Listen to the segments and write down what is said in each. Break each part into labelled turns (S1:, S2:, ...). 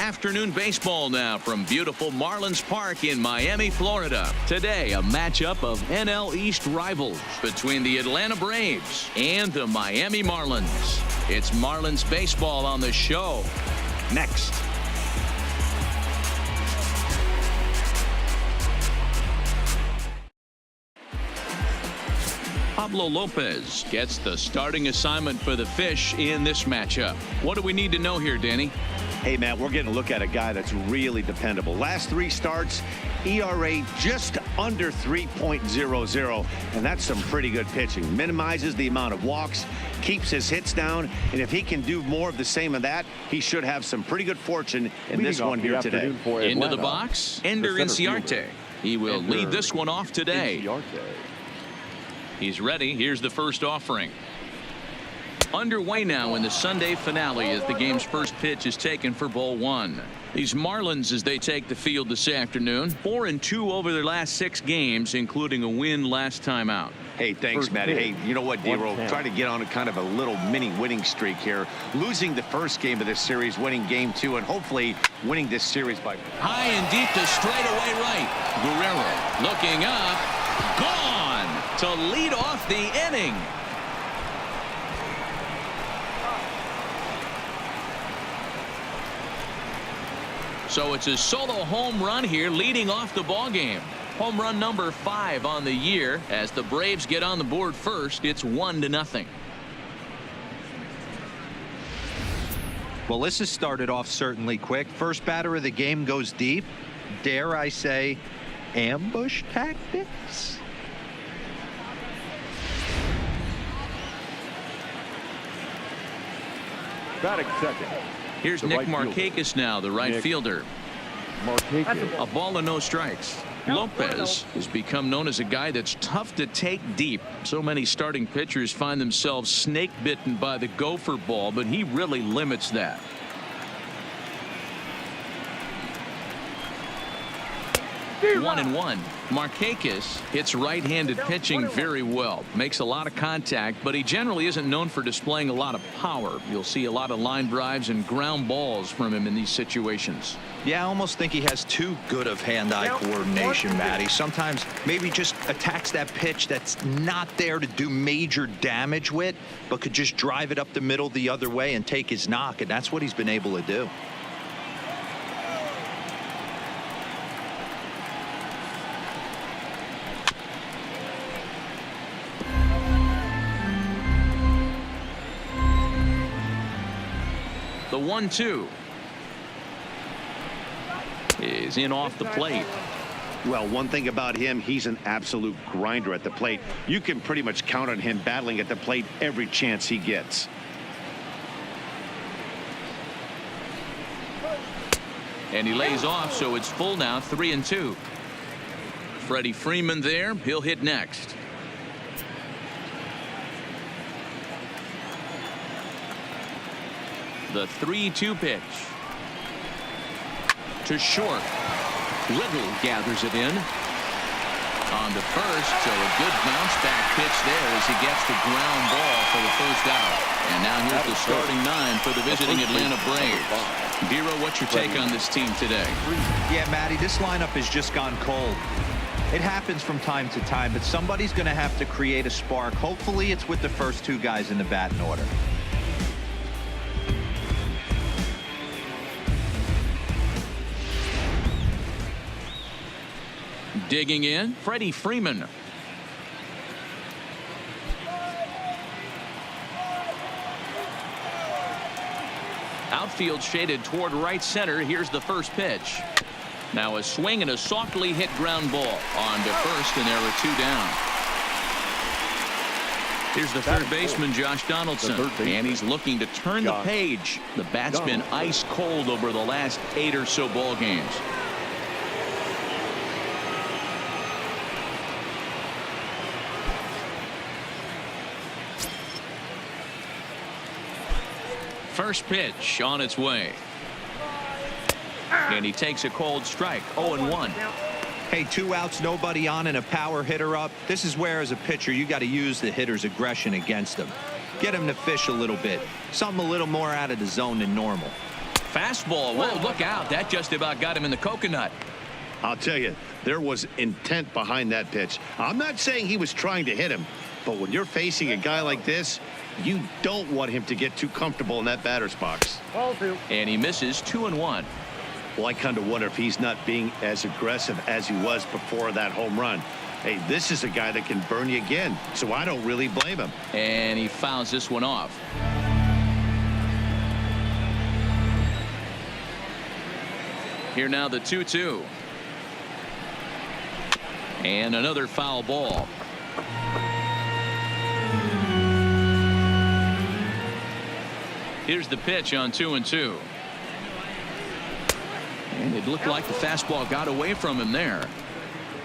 S1: Afternoon baseball now from beautiful Marlins Park in Miami, Florida. Today, a matchup of NL East rivals between the Atlanta Braves and the Miami Marlins. It's Marlins baseball on the show. Next. Pablo Lopez gets the starting assignment for the Fish in this matchup. What do we need to know here, Danny?
S2: Hey, Matt, we're getting a look at a guy that's really dependable. Last 3 starts, ERA just under 3.00, and that's some pretty good pitching. Minimizes the amount of walks, keeps his hits down, and if he can do more of the same of that, he should have some pretty good fortune in this one here today.
S1: Into the box, Ender Inciarte. He will lead this one off today. He's ready. Here's the first offering. Underway now in the Sunday finale as the game's first pitch is taken for ball 1. These Marlins, as they take the field this afternoon, 4-2 over their last 6 games, including a win last time out.
S2: Hey, thanks, Matt. Hey, you know what, D-Roll? Try to get on a kind of a little mini winning streak here. Losing the first game of this series, winning game 2, and hopefully winning this series by
S1: high and deep to straightaway right. Guerrero looking up, gone to lead off the inning. So it's a solo home run here leading off the ball game. Home run number 5 on the year. As the Braves get on the board first, it's 1-0.
S3: Well, this has started off certainly quick. First batter of the game goes deep. Dare I say, ambush tactics?
S4: Batting second.
S1: Here's Nick Markakis now, the right fielder. A ball and no strikes. Lopez has become known as a guy that's tough to take deep. So many starting pitchers find themselves snake bitten by the gopher ball, but he really limits that. One and one. Markakis hits right-handed pitching very well. Makes a lot of contact, but he generally isn't known for displaying a lot of power. You'll see a lot of line drives and ground balls from him in these situations.
S3: Yeah, I almost think he has too good of hand-eye coordination, Matty. Sometimes maybe just attacks that pitch that's not there to do major damage with, but could just drive it up the middle the other way and take his knock, and that's what he's been able to do.
S1: The 1-2 is in off the plate.
S2: Well, one thing about him, he's an absolute grinder at the plate. You can pretty much count on him battling at the plate every chance he gets.
S1: And he lays off, so it's full now, 3-2. Freddie Freeman there. He'll hit next. The 3-2 pitch to short. Little gathers it in on to first, so a good bounce back pitch there as he gets the ground ball for the first out. And now here's the starting 9 for the visiting Atlanta Braves. Biro, what's your take on this team today?
S3: Yeah, Matty, this lineup has just gone cold. It happens from time to time, but somebody's going to have to create a spark. Hopefully it's with the first 2 guys in the batting order.
S1: Digging in, Freddie Freeman. Outfield shaded toward right center. Here's the first pitch. Now a swing and a softly hit ground ball on to first, and there are 2 down. Here's the third baseman, Josh Donaldson, and he's looking to turn the page. The bat's been ice cold over the last 8 or so ball games. First pitch on its way. And he takes a cold strike. 0-1.
S3: Hey, 2 outs, nobody on, and a power hitter up. This is where, as a pitcher, you got to use the hitter's aggression against him. Get him to fish a little bit. Something a little more out of the zone than normal.
S1: Fastball. Whoa, look out. That just about got him in the coconut.
S2: I'll tell you, there was intent behind that pitch. I'm not saying he was trying to hit him, but when you're facing a guy like this, you don't want him to get too comfortable in that batter's box.
S1: And he misses 2-1.
S2: Well, I kind of wonder if he's not being as aggressive as he was before that home run. Hey, this is a guy that can burn you again, so I don't really blame him.
S1: And he fouls this one off. Here now the 2-2. And another foul ball. Here's the pitch on 2-2. And it looked like the fastball got away from him there.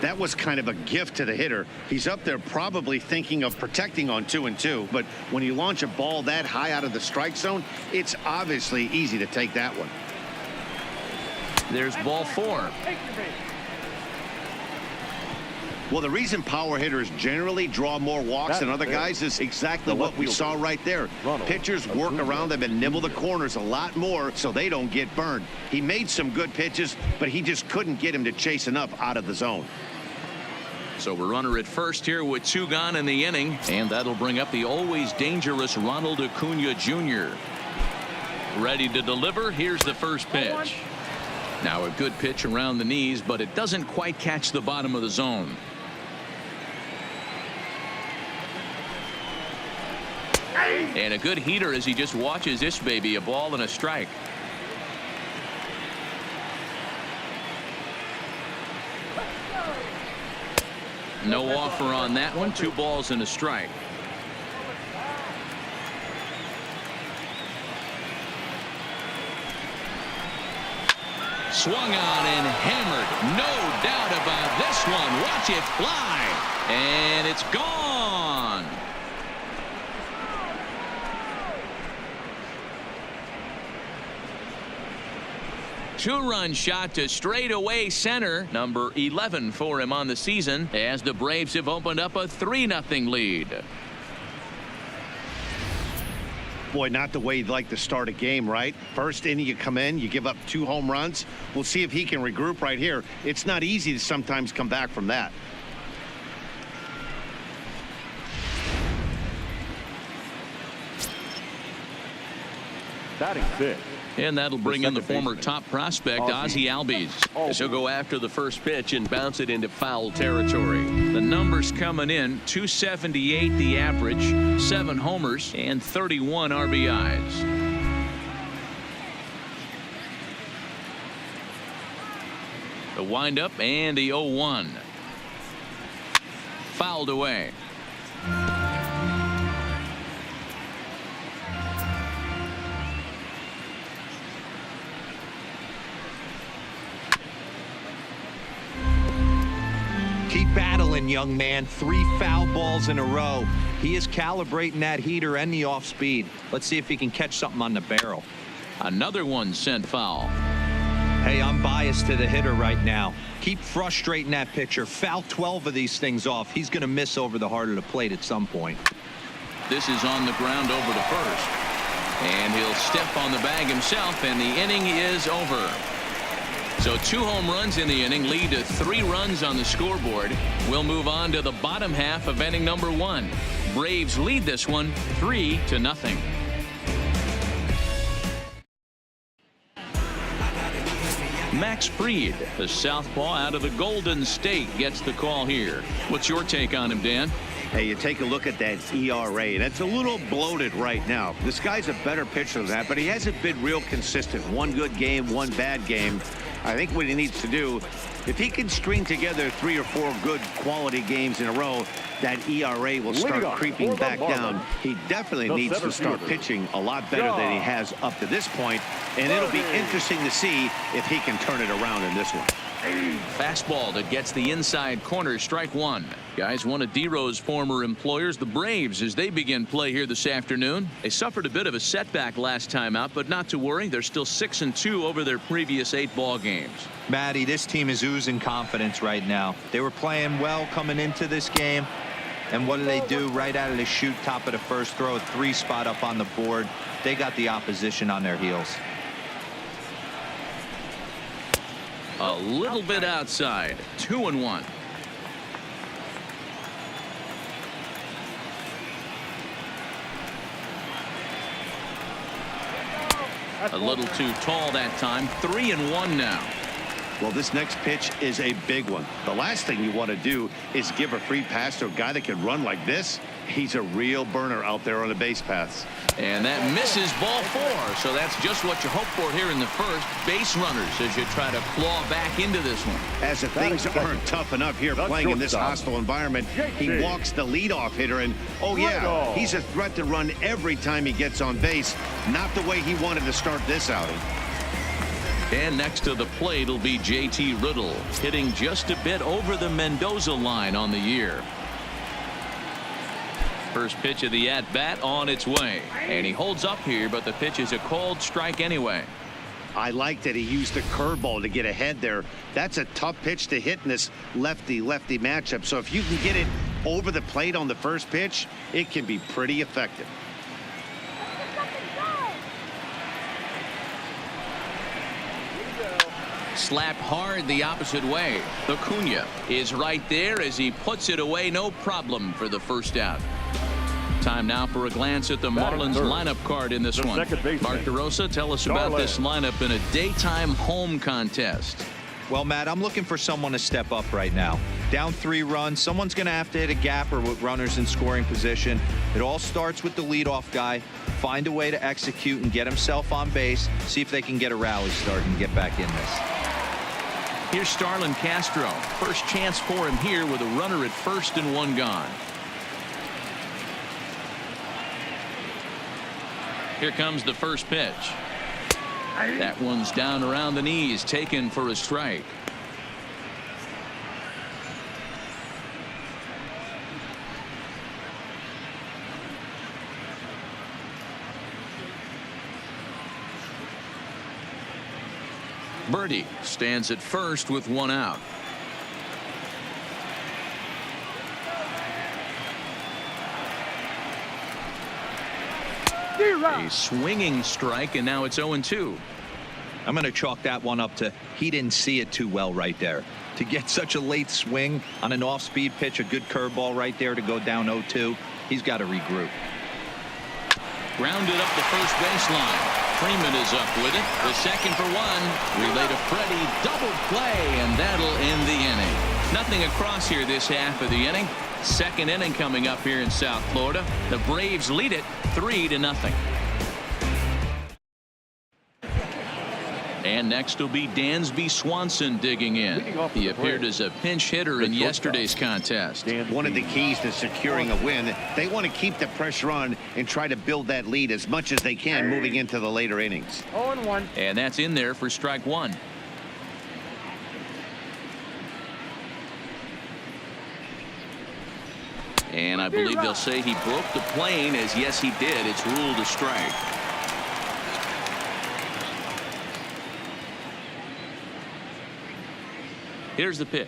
S2: That was kind of a gift to the hitter. He's up there probably thinking of protecting on 2-2, but when you launch a ball that high out of the strike zone, it's obviously easy to take that one.
S1: There's ball 4.
S2: Well, the reason power hitters generally draw more walks than other guys is exactly what we saw right there. Pitchers work around them and nibble the corners a lot more so they don't get burned. He made some good pitches, but he just couldn't get him to chase enough out of the zone.
S1: So we're runner at first here with 2 gone in the inning, and that'll bring up the always dangerous Ronald Acuna Jr. Ready to deliver. Here's the first pitch. Now a good pitch around the knees, but it doesn't quite catch the bottom of the zone. And a good heater as he just watches this baby, a ball and a strike. No offer on that one. 2 balls and a strike. Swung on and hammered. No doubt about this one. Watch it fly. And it's gone. Two-run shot to straightaway center. Number 11 for him on the season as the Braves have opened up a 3-0 lead.
S2: Boy, not the way you'd like to start a game, right? First inning, you come in, you give up 2 home runs. We'll see if he can regroup right here. It's not easy to sometimes come back from that.
S4: Batting 5th.
S1: And that'll bring in the former top prospect, Ozzie Albies. As he'll go after the first pitch and bounce it into foul territory. The numbers coming in, 278 the average, 7 homers, and 31 RBIs. The windup and the 0-1. Fouled away.
S3: Keep battling, young man. 3 foul balls in a row. He is calibrating that heater and the off speed. Let's see if he can catch something on the barrel.
S1: Another one sent foul.
S3: Hey, I'm biased to the hitter right now. Keep frustrating that pitcher. Foul 12 of these things off. He's going to miss over the heart of the plate at some point.
S1: This is on the ground over to first. And he'll step on the bag himself, and the inning is over. So 2 home runs in the inning lead to 3 runs on the scoreboard. We'll move on to the bottom half of inning number 1. Braves lead this one 3-0. Max Fried, the southpaw out of the Golden State, gets the call here. What's your take on him, Dan?
S2: Hey, you take a look at that ERA. That's a little bloated right now. This guy's a better pitcher than that, but he hasn't been real consistent. 1 good game, 1 bad game. I think what he needs to do, if he can string together 3 or 4 good quality games in a row, that ERA will start creeping back down. He definitely needs to start pitching a lot better than he has up to this point, and it'll be interesting to see if he can turn it around in this one.
S1: Fastball that gets the inside corner, strike 1. Guys, one of D-Rose former employers, the Braves, as they begin play here this afternoon. They suffered a bit of a setback last time out, but not to worry. They're still 6-2 over their previous 8 ball games.
S3: Matty, this team is oozing confidence right now. They were playing well coming into this game. And what do? Right out of the chute, top of the first, throw a 3 spot up on the board. They got the opposition on their heels.
S1: A little bit outside. 2-1. A little too tall that time. 3-1 now.
S2: Well, this next pitch is a big one. The last thing you want to do is give a free pass to a guy that can run like this. He's a real burner out there on the base paths.
S1: And that misses ball 4. So that's just what you hope for here in the first. Base runners as you try to claw back into this one.
S2: As if things aren't tough enough here playing in this hostile environment, he walks the leadoff hitter, and oh yeah, he's a threat to run every time he gets on base. Not the way he wanted to start this outing.
S1: And next to the plate will be JT Riddle, hitting just a bit over the Mendoza line on the year. First pitch of the at-bat on its way, and he holds up here, but the pitch is a called strike anyway.
S2: I like that he used the curveball to get ahead there. That's a tough pitch to hit in this lefty-lefty matchup. So if you can get it over the plate on the first pitch, it can be pretty effective.
S1: Slapped hard the opposite way. Acuna is right there as he puts it away. No problem for the first out. Time now for a glance at the Marlins lineup card in this one. Mark DeRosa, tell us about this lineup in a daytime home contest.
S3: Well, Matt, I'm looking for someone to step up right now. Down 3 runs, someone's going to have to hit a gapper with runners in scoring position. It all starts with the leadoff guy. Find a way to execute and get himself on base. See if they can get a rally started and get back in this.
S1: Here's Starlin Castro. First chance for him here with a runner at first and 1 gone. Here comes the first pitch. That one's down around the knees, taken for a strike. Birdie stands at first with 1 out. A swinging strike, and now it's 0-2.
S3: I'm going to chalk that one up to he didn't see it too well right there. To get such a late swing on an off-speed pitch, a good curveball right there to go down 0-2, he's got to regroup.
S1: Grounded up the first baseline. Freeman is up with it. The second for 1. Relay to Freddie. Double play, and that'll end the inning. Nothing across here this half of the inning. Second inning coming up here in South Florida. The Braves lead it 3-0. And next will be Dansby Swanson digging in. He appeared as a pinch hitter in yesterday's contest.
S2: One of the keys to securing a win, they want to keep the pressure on and try to build that lead as much as they can moving into the later innings.
S4: 0-1.
S1: And that's in there for strike 1. And I believe they'll say he broke the plane, as yes he did. It's ruled a strike. Here's the pitch.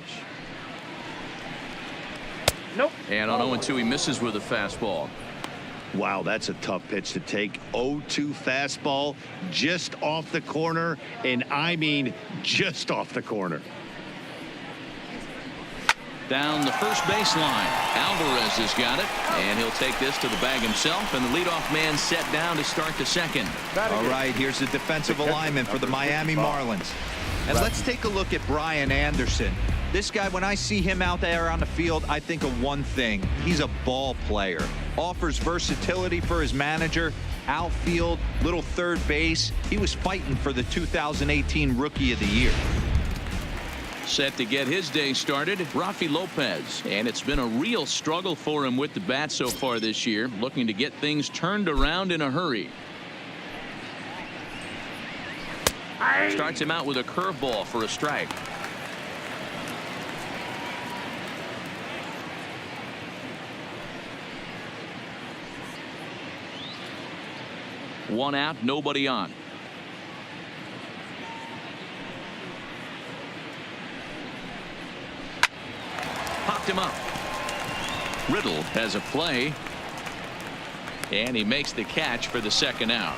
S4: Nope.
S1: And on 0-2 he misses with a fastball.
S2: Wow, that's a tough pitch to take. 0-2 fastball just off the corner, and I mean just off the corner.
S1: Down the first baseline. Alvarez has got it, and he'll take this to the bag himself, and the leadoff man set down to start the second.
S3: All right, here's the defensive alignment for the Miami Marlins. And let's take a look at Brian Anderson. This guy, when I see him out there on the field, I think of one thing. He's a ball player. Offers versatility for his manager. Outfield, little third base. He was fighting for the 2018 Rookie of the Year.
S1: Set to get his day started, Rafi Lopez. And it's been a real struggle for him with the bat so far this year, looking to get things turned around in a hurry. Starts him out with a curveball for a strike. One out, nobody on. Popped him up. Riddle has a play, and he makes the catch for the second out.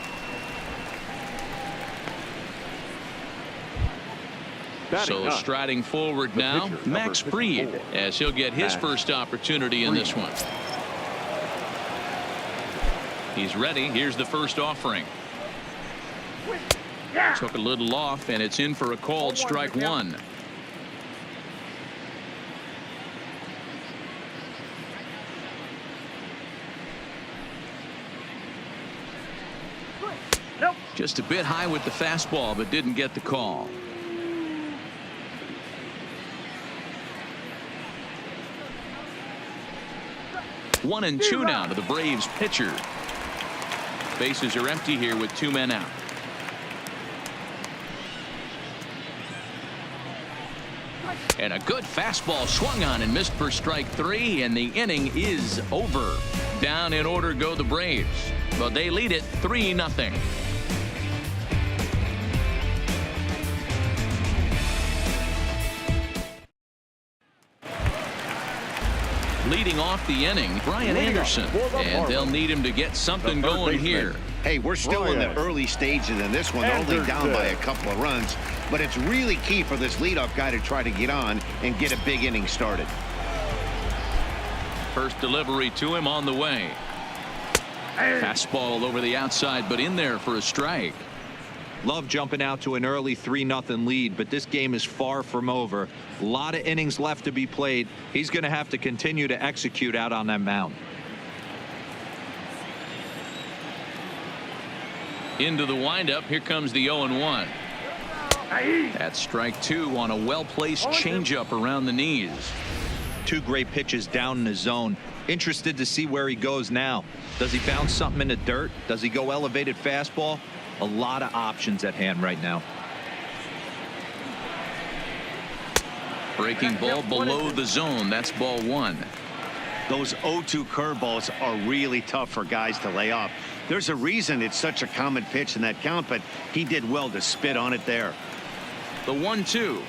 S1: So striding forward now, Max Fried, as he'll get his first opportunity in this one. He's ready. Here's the first offering. Took a little off, and it's in for a called strike one. Just a bit high with the fastball, but didn't get the call. One and two now to the Braves pitcher. Bases are empty here with two men out. And a good fastball swung on and missed for strike three, and the inning is over. Down in order go the Braves, but they lead it 3-0. Leading off the inning, Brian Anderson, and they'll need him to get something going here.
S2: Hey, we're still in the early stages in this one, only down by a couple of runs, but it's really key for this leadoff guy to try to get on and get a big inning started.
S1: First delivery to him on the way. Fastball over the outside, but in there for a strike.
S3: Love jumping out to an early 3-0 lead, but this game is far from over. A lot of innings left to be played. He's going to have to continue to execute out on that mound.
S1: Into the windup. Here comes the 0-1. That's strike two on a well-placed changeup around the knees.
S3: Two great pitches down in the zone. Interested to see where he goes now. Does he bounce something in the dirt? Does he go elevated fastball? A lot of options at hand right now.
S1: Breaking ball below the zone. That's ball one.
S2: Those 0-2 curveballs are really tough for guys to lay off. There's a reason it's such a common pitch in that count, but he did well to spit on it there.
S1: The 1-2.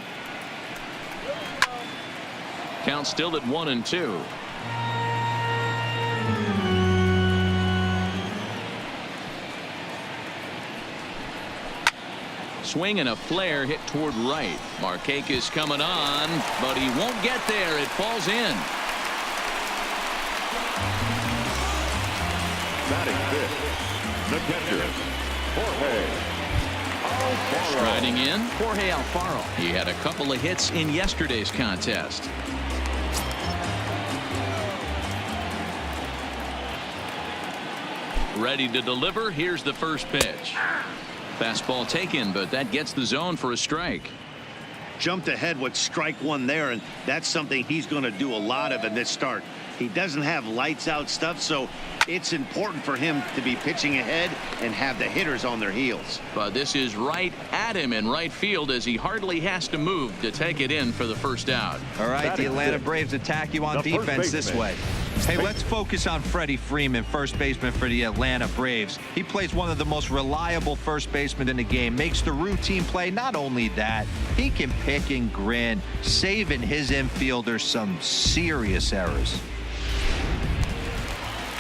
S1: Count still at 1-2. Swing and a flare hit toward right. Markakis coming on, but he won't get there. It falls in.
S4: Batting fifth, the catcher, Jorge Alfaro.
S1: Striding in, Jorge Alfaro. He had a couple of hits in yesterday's contest. Ready to deliver. Here's the first pitch. Fastball taken, but that gets the zone for a strike.
S2: Jumped ahead with strike one there, and that's something he's going to do a lot of in this start. He doesn't have lights out stuff, so it's important for him to be pitching ahead and have the hitters on their heels.
S1: But this is right at him in right field as he hardly has to move to take it in for the first out.
S3: All right, the Atlanta Braves attack you on defense this way. Hey, let's focus on Freddie Freeman, first baseman for the Atlanta Braves. He plays one of the most reliable first basemen in the game, makes the routine play. Not only that, he can pick and grin, saving his infielders some serious errors.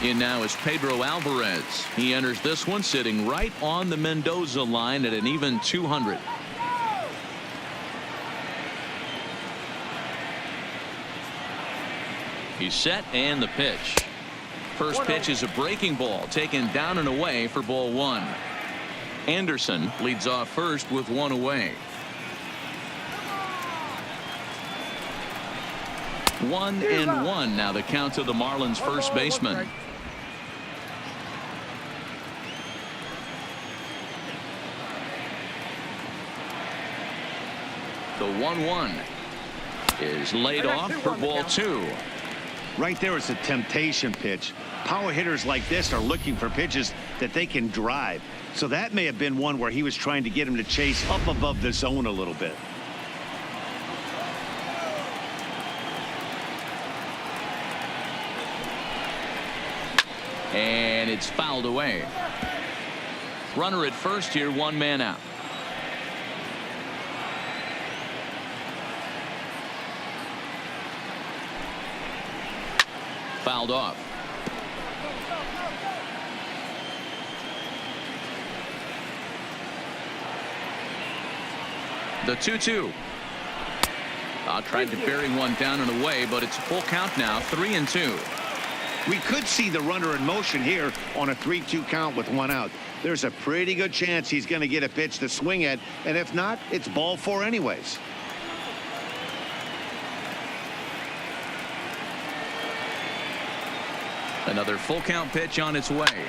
S1: In now is Pedro Alvarez. He enters this one sitting right on the Mendoza line at an even 200. He's set, and the pitch. First pitch is a breaking ball taken down and away for ball one. Anderson leads off first with one away. 1-1 now the count to the Marlins first baseman. The 1-1 is laid off for ball two.
S2: Right there is a temptation pitch. Power hitters like this are looking for pitches that they can drive. So that may have been one where he was trying to get him to chase up above the zone a little bit.
S1: And it's fouled away. Runner at first here, one man out. Fouled off. The 2-2. Tried to bury one down and away, but it's a full count now, 3-2.
S2: We could see the runner in motion here on a 3-2 count with one out. There's a pretty good chance he's going to get a pitch to swing at, and if not, it's ball four anyways.
S1: Another full count pitch on its way.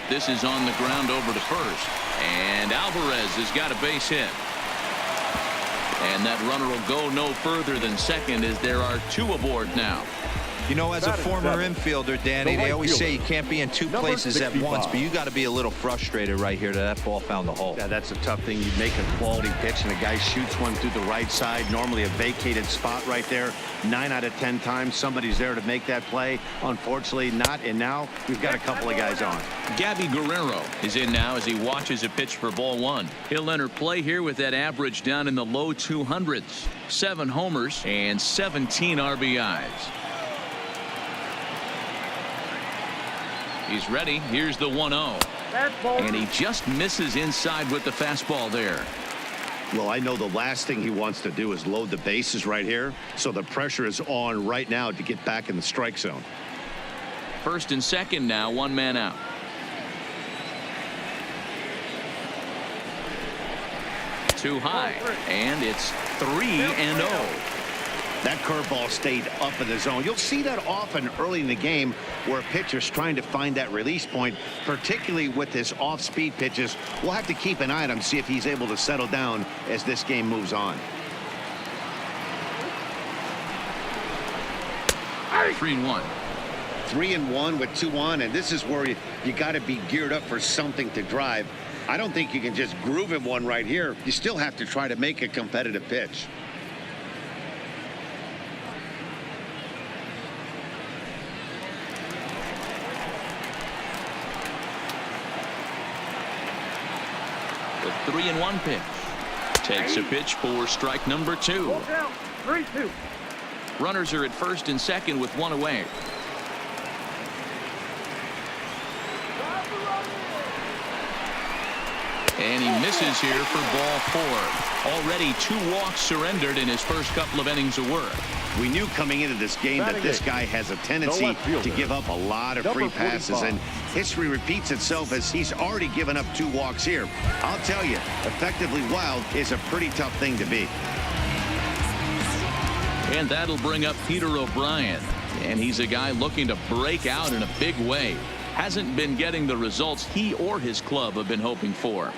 S1: This is on the ground over to first, and Alvarez has got a base hit. And that runner will go no further than second as there are two aboard now.
S3: You know, as a former infielder, Danny, they always say you can't be in two places at once, but you got to be a little frustrated right here that ball found the hole.
S2: Yeah, that's a tough thing. You make a quality pitch and a guy shoots one through the right side, normally a vacated spot right there. 9 out of 10 times somebody's there to make that play. Unfortunately not, and now we've got a couple of guys on.
S1: Gabby Guerrero is in now as he watches a pitch for ball one. He'll enter play here with that average down in the low 200s. 7 homers and 17 RBIs. He's ready. Here's the 1-0. And he just misses inside with the fastball there.
S2: Well, I know the last thing he wants to do is load the bases right here. So the pressure is on right now to get back in the strike zone.
S1: First and second now, one man out. Too high. And it's 3-0.
S2: That curveball stayed up in the zone. You'll see that often early in the game where a pitcher's trying to find that release point, particularly with his off-speed pitches. We'll have to keep an eye on him, see if he's able to settle down as this game moves on.
S1: 3-1.
S2: 3-1 with 2 on, and this is where you got to be geared up for something to drive. I don't think you can just groove him one right here. You still have to try to make a competitive pitch.
S1: The 3-1 pitch. Takes a pitch for strike number 2.
S5: 3-2.
S1: Runners are at first and second with one away. And he misses here for ball 4. Already 2 walks surrendered in his first couple of innings of work.
S2: We knew coming into this game that this guy has a tendency to give up a lot of free passes, and history repeats itself as he's already given up 2 walks here. I'll tell you, effectively wild is a pretty tough thing to be.
S1: And that'll bring up Peter O'Brien, and he's a guy looking to break out in a big way. Hasn't been getting the results he or his club have been hoping for.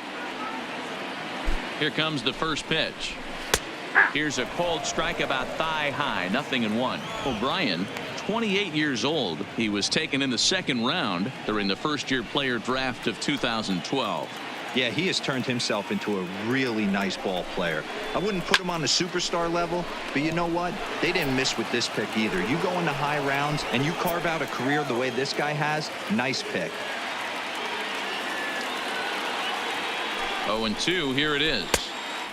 S1: Here comes the first pitch. Here's a cold strike about thigh high, 0-1. O'Brien, 28 years old. He was taken in the second round during the first-year player draft of 2012.
S3: Yeah, he has turned himself into a really nice ball player. I wouldn't put him on the superstar level, but you know what? They didn't miss with this pick either. You go into high rounds and you carve out a career the way this guy has, nice pick.
S1: 0-2, here it is.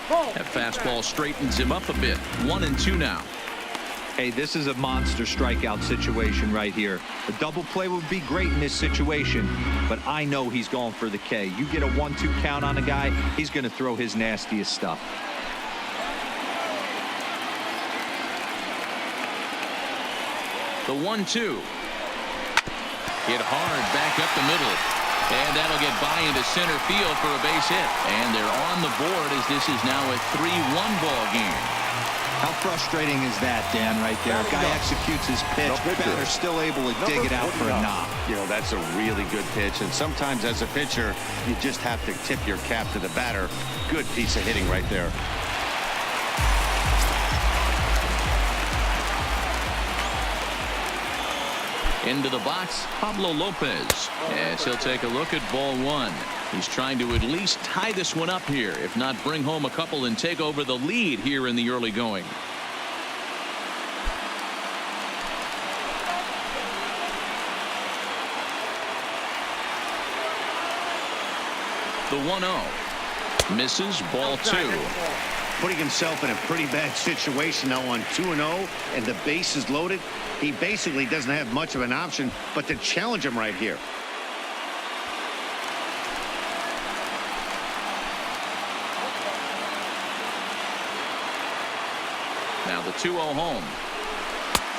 S1: That fastball straightens him up a bit. 1-2 now.
S3: Hey, this is a monster strikeout situation right here. A double play would be great in this situation, but I know he's going for the K. You get a 1-2 count on a guy, he's going to throw his nastiest stuff.
S1: The 1-2. Hit hard back up the middle. And that'll get by into center field for a base hit. And they're on the board as this is now a 3-1 ball game.
S3: How frustrating is that, Dan, right there? Guy executes his pitch, batter's still able to dig it out for a knock.
S2: You know, that's a really good pitch, and sometimes as a pitcher, you just have to tip your cap to the batter. Good piece of hitting right there.
S1: Into the box, Pablo Lopez, as he'll take a look at ball 1. He's trying to at least tie this one up here, if not bring home a couple and take over the lead here in the early going. The 1-0. Misses, ball 2.
S2: Putting himself in a pretty bad situation now on 2-0, and the base is loaded. He basically doesn't have much of an option but to challenge him right here.
S1: Now the 2-0 home.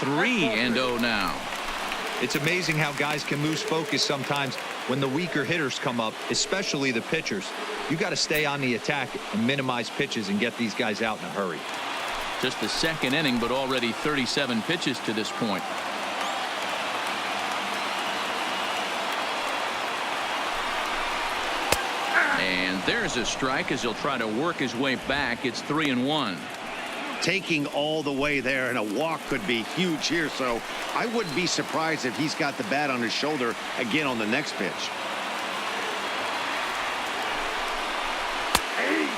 S1: 3-0 now.
S3: It's amazing how guys can lose focus sometimes when the weaker hitters come up, especially the pitchers. You got to stay on the attack and minimize pitches and get these guys out in a hurry.
S1: Just the second inning, but already 37 pitches to this point. And there's a strike as he'll try to work his way back. It's 3-1.
S2: Taking all the way there, and a walk could be huge here, so I wouldn't be surprised if he's got the bat on his shoulder again on the next pitch.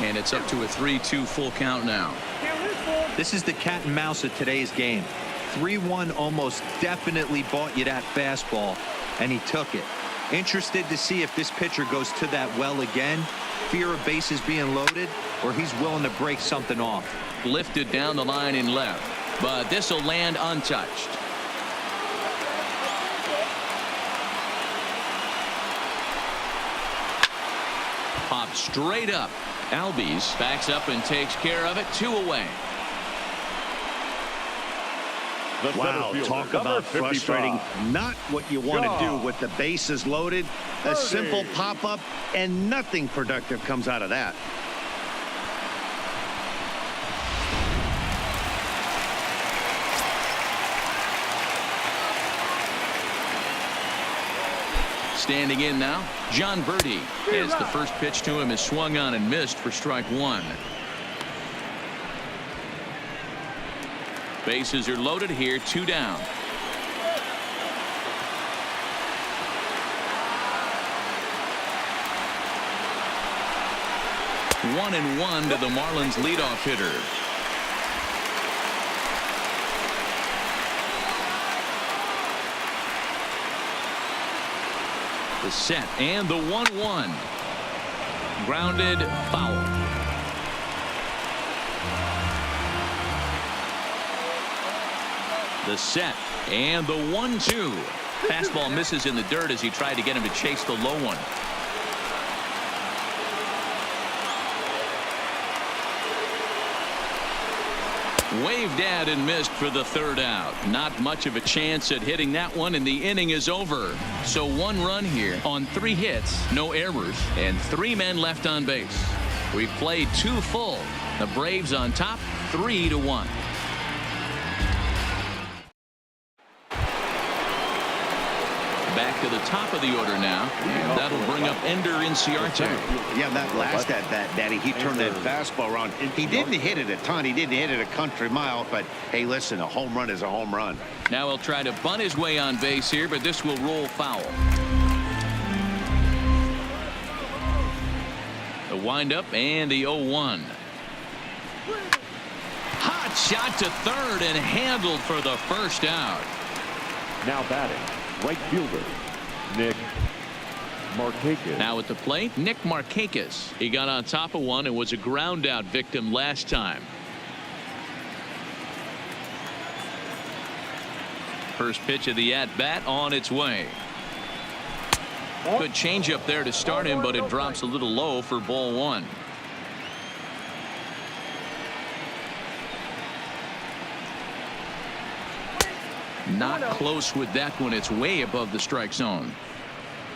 S1: And it's up to a 3-2 full count now.
S3: This is the cat and mouse of today's game. 3-1 almost definitely bought you that fastball, and he took it. Interested to see if this pitcher goes to that well again, fear of bases being loaded, or he's willing to break something off.
S1: Lifted down the line in left, but this will land untouched. Popped straight up. Albies backs up and takes care of it. 2 away.
S2: Wow, talk about frustrating. Not what you want to do with the bases loaded. A simple pop-up, and nothing productive comes out of that.
S1: Standing in now, John Birdie. As the first pitch to him is swung on and missed for strike 1. Bases are loaded here, 2 down. One and one to the Marlins leadoff hitter. The set and the 1-1. Grounded foul. The set and the 1-2. Fastball misses in the dirt as he tried to get him to chase the low one. Waved at and missed for the 3rd out. Not much of a chance at hitting that one, and the inning is over. So 1 run here on 3 hits, no errors, and 3 men left on base. We've played 2 full. The Braves on top, 3-1. Back to the top of the order now, and that'll bring up Ender Inciarte.
S2: Yeah, that last at bat, Daddy, he turned that fastball around. He didn't hit it a ton. He didn't hit it a country mile, but hey, listen, a home run is a home run.
S1: Now he'll try to bunt his way on base here, but this will roll foul. The windup and the 0-1. Hot shot to third and handled for the 1st out.
S4: Now batting, right fielder, Nick Markakis.
S1: Now at the plate, Nick Markakis. He got on top of one and was a ground out victim last time. First pitch of the at bat on its way. Good changeup there to start him, but it drops a little low for ball 1. Not close with that one. It's way above the strike zone.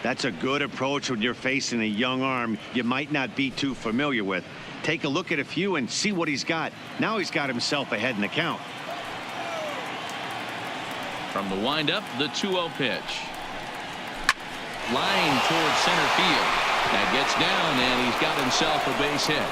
S2: That's a good approach when you're facing a young arm you might not be too familiar with. Take a look at a few and see what he's got. Now he's got himself ahead in the count.
S1: From the windup, the 2-0 pitch. Line towards center field. That gets down, and he's got himself a base hit.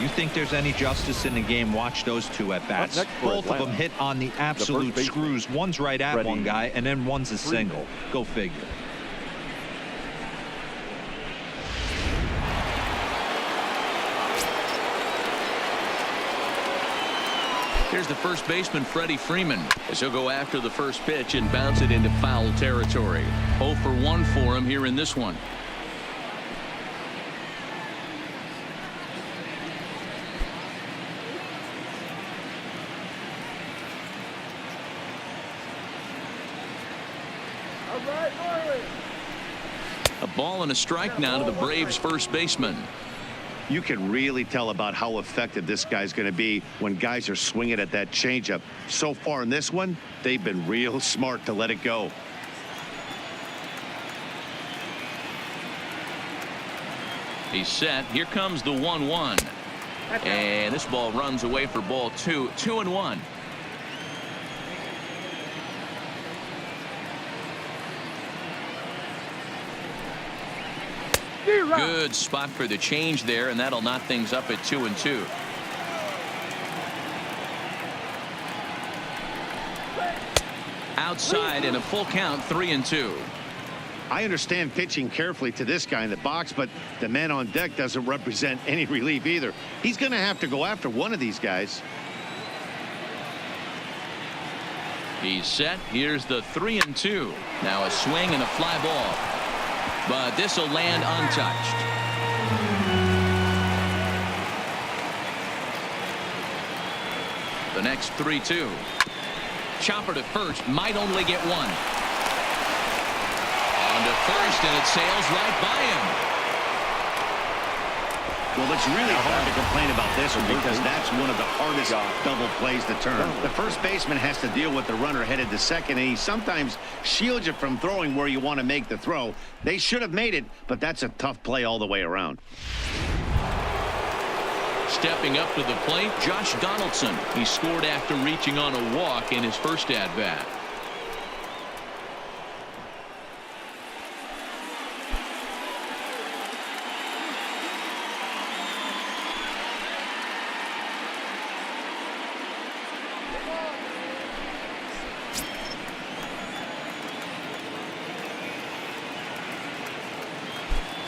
S3: You think there's any justice in the game? Watch those 2 at bats. Both of them hit on the absolute screws. One's right at one guy, and then one's a single. Go figure.
S1: Here's the first baseman, Freddie Freeman, as he'll go after the first pitch and bounce it into foul territory. 0 for 1 for him here in this one. A ball and a strike now to the Braves first baseman.
S2: You can really tell about how effective this guy's going to be when guys are swinging at that changeup. So far in this one, they've been real smart to let it go.
S1: He's set. Here comes the 1-1. And this ball runs away for ball 2. 2-1. Good spot for the change there, and that'll knock things up at 2-2. Outside and a full count, 3-2.
S2: I understand pitching carefully to this guy in the box, but the man on deck doesn't represent any relief either. He's going to have to go after one of these guys.
S1: He's set. Here's the 3-2. Now a swing and a fly ball. But this will land untouched. The next 3-2. Chopper to first, might only get one. On to first, and it sails right by him.
S2: Well, it's really hard to complain about this one because that's one of the hardest double plays to turn. The first baseman has to deal with the runner headed to second, and he sometimes shields you from throwing where you want to make the throw. They should have made it, but that's a tough play all the way around.
S1: Stepping up to the plate, Josh Donaldson. He scored after reaching on a walk in his first at-bat.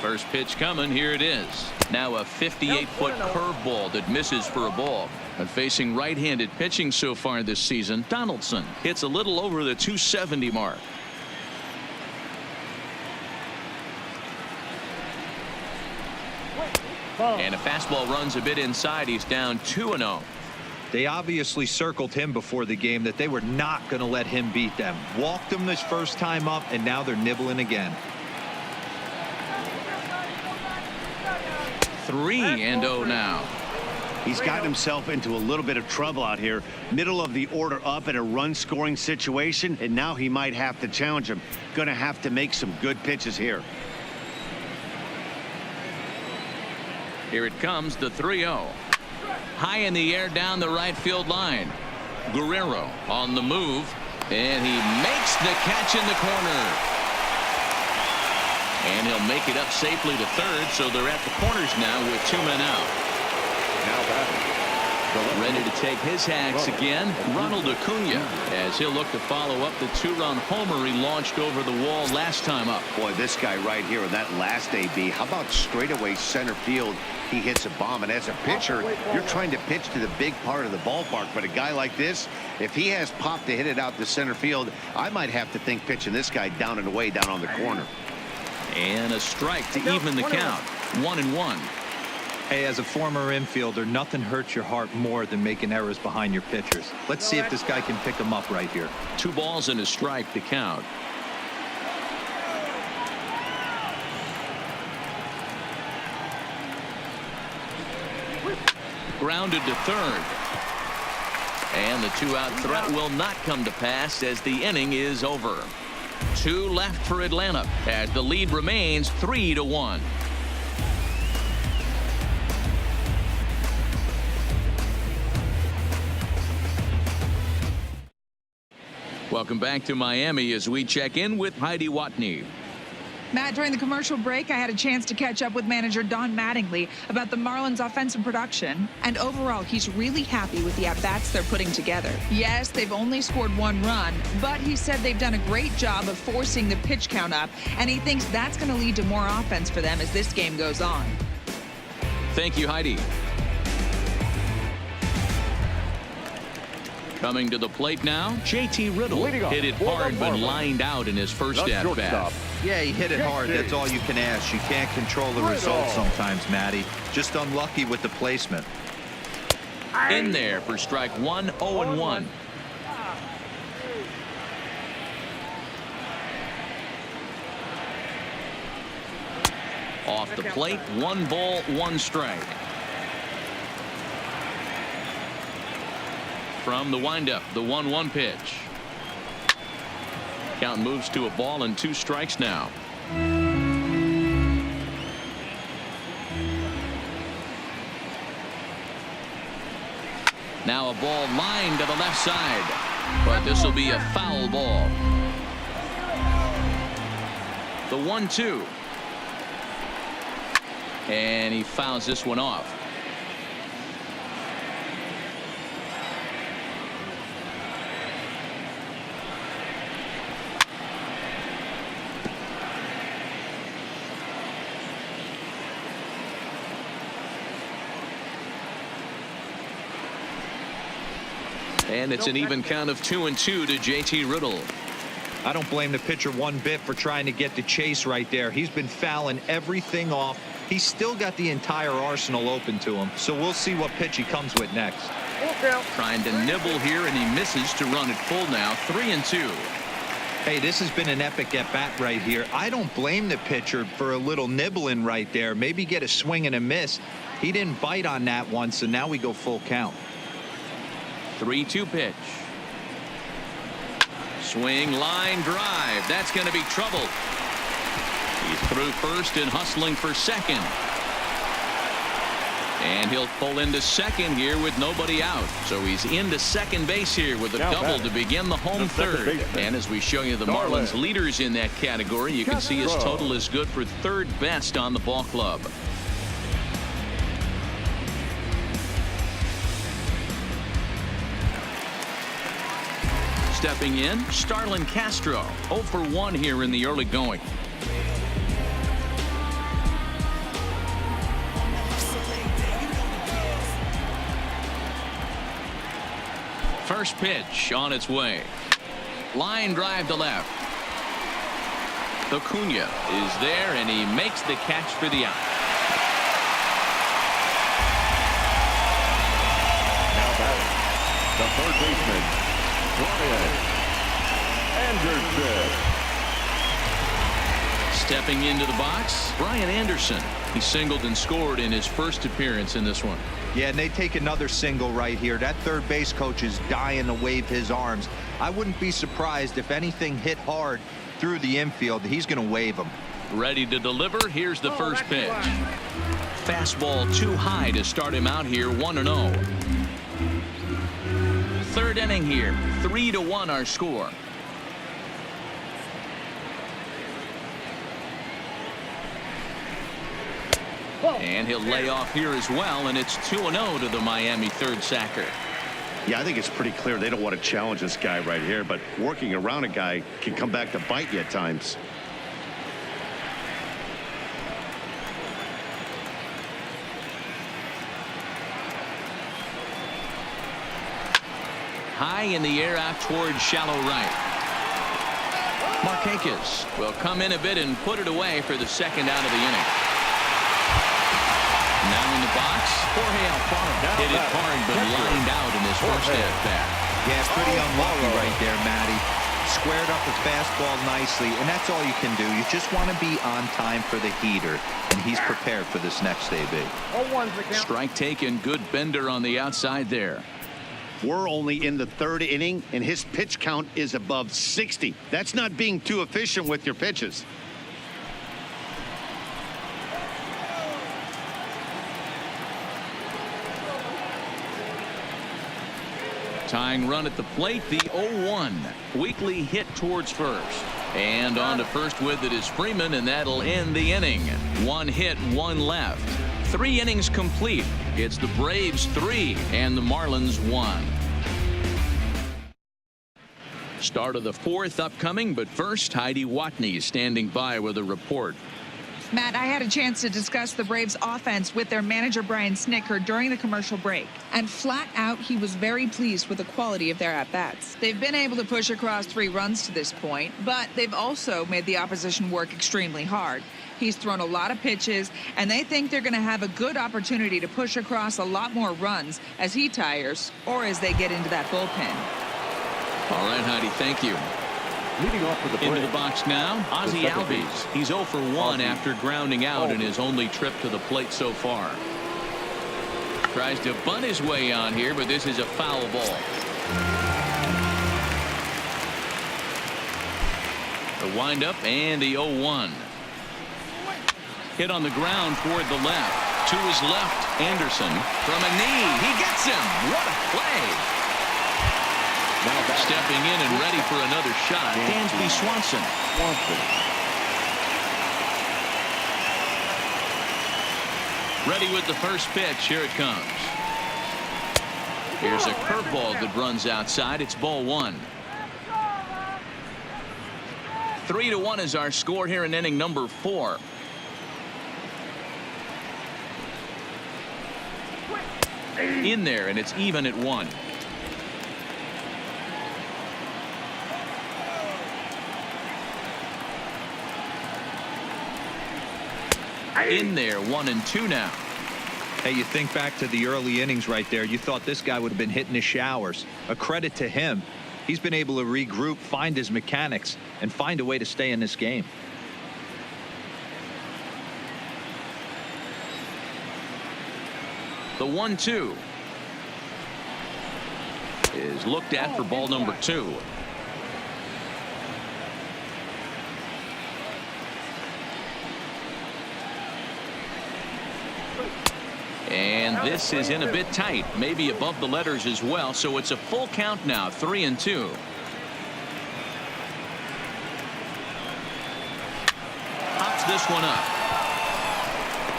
S1: First pitch coming. Here it is. Now a 58-foot curveball that misses for a ball. And facing right-handed pitching so far this season, Donaldson hits a little over the 270 mark. And a fastball runs a bit inside. He's down 2-0.
S3: They obviously circled him before the game that they were not going to let him beat them. Walked him this first time up, and now they're nibbling again.
S1: 3-0 now.
S2: He's gotten himself into a little bit of trouble out here. Middle of the order up in a run-scoring situation, and now he might have to challenge him. Going to have to make some good pitches here.
S1: Here it comes, the 3-0. High in the air down the right field line. Guerrero on the move, and he makes the catch in the corner. And he'll make it up safely to third, so they're at the corners now with 2 men out.
S4: Now batting.
S1: Ready to take his hacks again, Ronald Acuna, as he'll look to follow up the 2-run homer he launched over the wall last time up.
S2: Boy, this guy right here in that last AB, how about straightaway center field? He hits a bomb, and as a pitcher, you're trying to pitch to the big part of the ballpark, but a guy like this, if he has pop to hit it out to center field, I might have to think pitching this guy down and away down on the corner.
S1: And a strike to even the count. 1-1.
S3: Hey, as a former infielder, nothing hurts your heart more than making errors behind your pitchers. Let's see if this guy can pick them up right here.
S1: 2 balls and a strike to count. Grounded to third. And the 2-out threat will not come to pass as the inning is over. 2 left for Atlanta as the lead remains 3-1. Welcome back to Miami as we check in with Heidi Watney.
S5: Matt, during the commercial break, I had a chance to catch up with manager Don Mattingly about the Marlins' offensive production. And overall, he's really happy with the at-bats they're putting together. Yes, they've only scored 1 run, but he said they've done a great job of forcing the pitch count up, and he thinks that's going to lead to more offense for them as this game goes on.
S1: Thank you, Heidi. Coming to the plate now, JT Riddle hit it hard but lined out in his first at-bat.
S3: Yeah, he hit it hard. That's all you can ask. You can't control the result sometimes, Matty. Just unlucky with the placement.
S1: In there for strike 1, 0-1. Off the plate, 1 ball, 1 strike. From the windup, the 1-1 pitch. Count moves to a ball and 2 strikes now. Now a ball lined to the left side, but this will be a foul ball. The 1-2. And he fouls this one off. And it's an even count of 2-2 to JT Riddle.
S3: I don't blame the pitcher one bit for trying to get the chase right there. He's been fouling everything off. He's still got the entire arsenal open to him. So we'll see what pitch he comes with next.
S1: Trying to nibble here, and he misses to run it full now. 3-2.
S3: Hey, this has been an epic at bat right here. I don't blame the pitcher for a little nibbling right there. Maybe get a swing and a miss. He didn't bite on that one, so now we go full count.
S1: 3-2 pitch. Swing, line, drive. That's going to be trouble. He's through first and hustling for second. And he'll pull into second here with nobody out. So he's into second base here with a double to begin the home third. And as we show you the Marlins leaders in that category, you can see his total is good for third best on the ball club. Stepping in, Starlin Castro, 0 for 1 here in the early going. First pitch on its way. Line drive to left. Acuna is there, and he makes the catch for the out.
S4: Now batting, the third baseman, Brian Anderson.
S1: Stepping into the box, Brian Anderson. He singled and scored in his first appearance in this one.
S3: Yeah, and they take another single right here. That third base coach is dying to wave his arms. I wouldn't be surprised if anything hit hard through the infield. He's going to wave them.
S1: Ready to deliver. Here's the first pitch. Fastball too high to start him out here. 1-0. Third inning here. 3-1 our score. And he'll lay off here as well, and it's 2-0 to the Miami third sacker.
S2: Yeah, I think it's pretty clear they don't want to challenge this guy right here, but working around a guy can come back to bite you at times.
S1: High in the air out towards shallow right. Marquez will come in a bit and put it away for the second out of the inning. Now in the box, Jorge Alfaro hit it hard but lined out in his first at-bat.
S3: Yeah, pretty unlucky right there, Matty. Squared up the fastball nicely, and that's all you can do. You just want to be on time for the heater, and he's prepared for this next AB.
S1: Strike taken, good bender on the outside there.
S2: We're only in the third inning, and his pitch count is above 60. That's not being too efficient with your pitches.
S1: Tying run at the plate, the 0-1. Weekly hit towards first. And on to first with it is Freeman, and that'll end the inning. 1 hit, 1 left. 3 innings complete. It's the Braves 3 and the Marlins 1. Start of the 4th upcoming, but first, Heidi Watney standing by with a report.
S5: Matt, I had a chance to discuss the Braves offense with their manager Brian Snitker during the commercial break, and flat out he was very pleased with the quality of their at-bats. They've been able to push across 3 runs to this point, but they've also made the opposition work extremely hard. He's thrown a lot of pitches, and they think they're going to have a good opportunity to push across a lot more runs as he tires or as they get into that bullpen.
S1: All right, Heidi, thank you.
S4: Leading off for the
S1: Into the
S4: Braves,
S1: box now, Ozzie
S4: second
S1: Albies.
S4: baseman.
S1: He's 0 for 1 after grounding out in his only trip to the plate so far. Tries to bunt his way on here, but this is a foul ball. The windup and the 0-1. Hit on the ground toward the left. To his left, Anderson from a knee. He gets him. What a play. Now stepping in and ready for another shot, Dansby Swanson. Ready with the first pitch. Here it comes. Here's a curveball that runs outside. It's ball 1. 3-1 is our score here in inning number 4. In there, and it's even at 1. In there, 1-2 now.
S3: Hey, you think back to the early innings right there. You thought this guy would have been hitting his showers. A credit to him. He's been able to regroup, find his mechanics, and find a way to stay in this game.
S1: The 1-2 is looked at for ball number 2. And this is in a bit tight, maybe above the letters as well, so it's a full count now, 3-2. Pops this one up.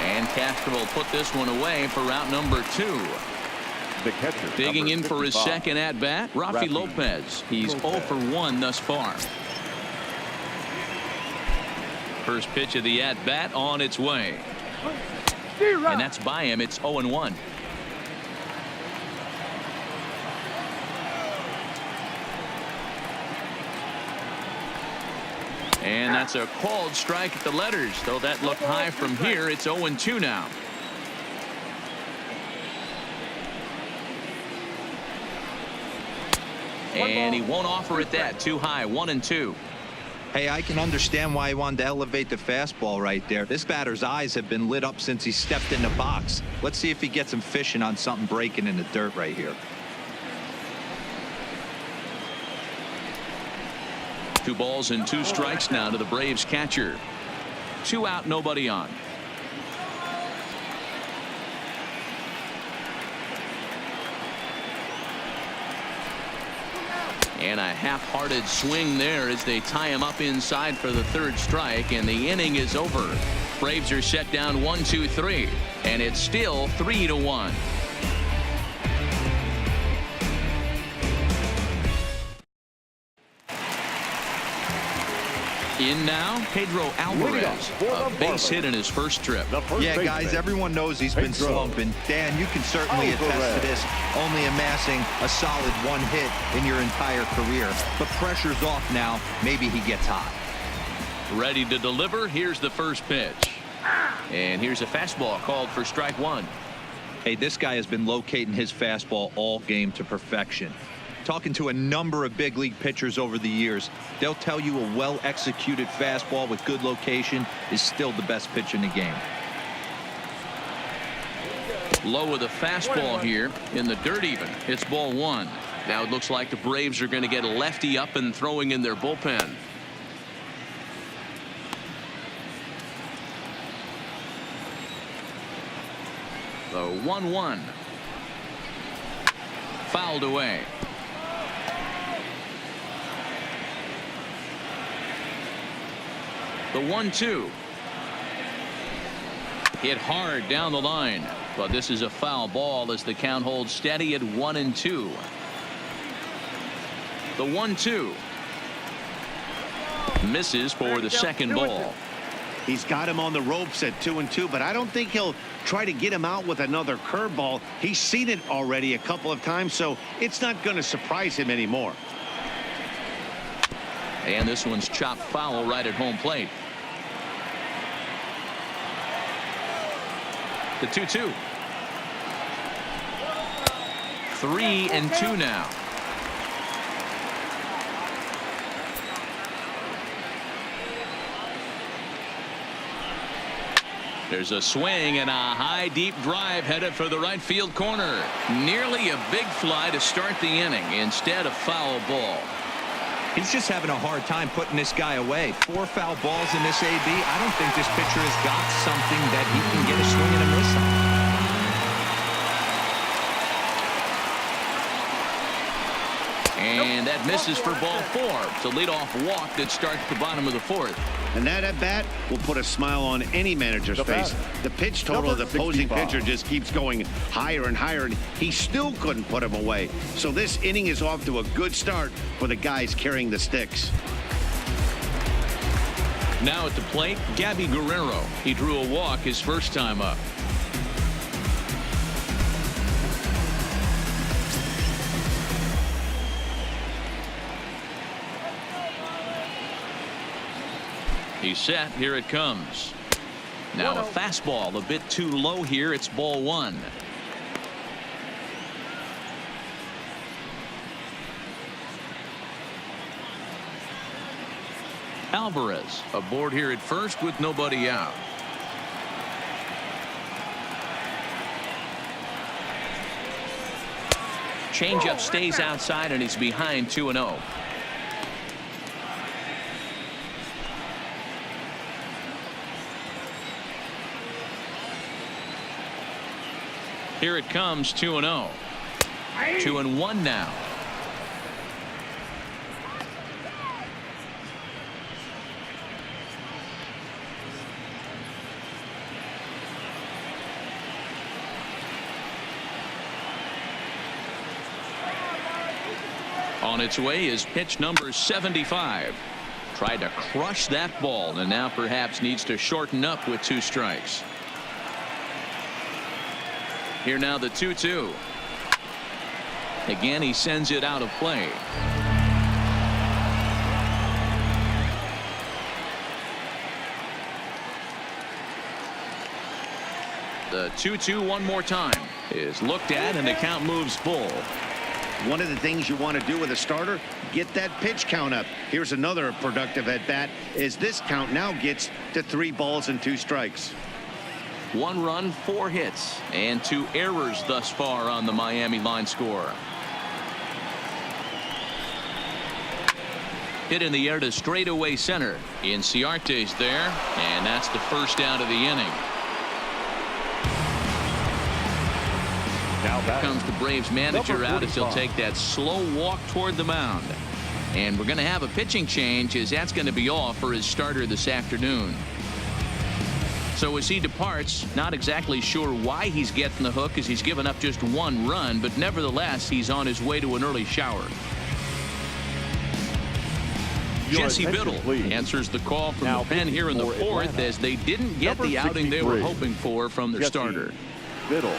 S1: And Castro will put this one away for out number 2.
S4: The catcher,
S1: digging in for his
S4: 55.
S1: second at bat, Rafi Lopez. He's 0 for 1 thus far. First pitch of the at bat on its way. And that's by him. It's 0-1. And that's a called strike at the letters, though that looked high from here. It's 0-2 now. And he won't offer it that. Too high. 1-2.
S3: Hey, I can understand why he wanted to elevate the fastball right there. This batter's eyes have been lit up since he stepped in the box. Let's see if he gets him fishing on something breaking in the dirt right here.
S1: 2 balls and 2 strikes now to the Braves catcher. 2 out, nobody on. And a half-hearted swing there as they tie him up inside for the 3rd strike, and the inning is over. Braves are set down 1-2-3, and it's still 3-1. In now, Pedro Alvarez, a base hit in his first trip.
S3: Yeah, guys, everyone knows he's been slumping. Dan, you can certainly attest to this, only amassing a solid 1 hit in your entire career. But pressure's off now. Maybe he gets hot.
S1: Ready to deliver. Here's the first pitch. And here's a fastball called for strike 1.
S3: Hey, this guy has been locating his fastball all game to perfection. Talking to a number of big league pitchers over the years, they'll tell you a well-executed fastball with good location is still the best pitch in the game.
S1: Low with a fastball here in the dirt even. It's ball 1. Now it looks like the Braves are going to get a lefty up and throwing in their bullpen. The 1-1. Fouled away. The 1-2. Hit hard down the line, but this is a foul ball as the count holds steady at 1-2. The 1-2 misses for the second ball.
S2: He's got him on the ropes at 2-2, but I don't think he'll try to get him out with another curveball. He's seen it already a couple of times, so it's not going to surprise him anymore.
S1: And this one's chopped foul right at home plate. The 2-2. 3-2 now. There's a swing and a high deep drive headed for the right field corner. Nearly a big fly to start the inning instead of foul ball.
S3: He's just having a hard time putting this guy away. 4 foul balls in this AB. I don't think this pitcher has got something that he can get a swing and a miss on.
S1: And that misses for ball 4. It's a leadoff walk that starts the bottom of the 4th.
S2: And that at bat will put a smile on any manager's face. The pitch total of the opposing pitcher just keeps going higher and higher, and he still couldn't put him away. So this inning is off to a good start for the guys carrying the sticks.
S1: Now at the plate, Gabby Guerrero. He drew a walk his first time up. He's set. Here it comes. Now a fastball a bit too low here. It's ball 1. Alvarez aboard here at first with nobody out. Changeup stays outside and he's behind 2-0. Here it comes, 2-0. 2-1 now. On its way is pitch number 75. Tried to crush that ball and now perhaps needs to shorten up with 2 strikes. Here now the 2-2. Again, he sends it out of play. The 2-2 one more time is looked at and the count moves full.
S2: One of the things you want to do with a starter, get that pitch count up. Here's another productive at bat as this count now gets to 3 balls and 2 strikes.
S1: 1 run, 4 hits, and 2 errors thus far on the Miami line score. Hit in the air to straightaway center. Inciarte's there, and that's the first out of the inning. Here comes the Braves manager out as he'll take that slow walk toward the mound. And we're going to have a pitching change as that's going to be all for his starter this afternoon. So as he departs, not exactly sure why he's getting the hook as he's given up just 1 run, but nevertheless he's on his way to an early shower. Jesse Biddle answers the call from the pen here in the 4th as they didn't get the outing they were hoping for from their starter.
S4: Biddle.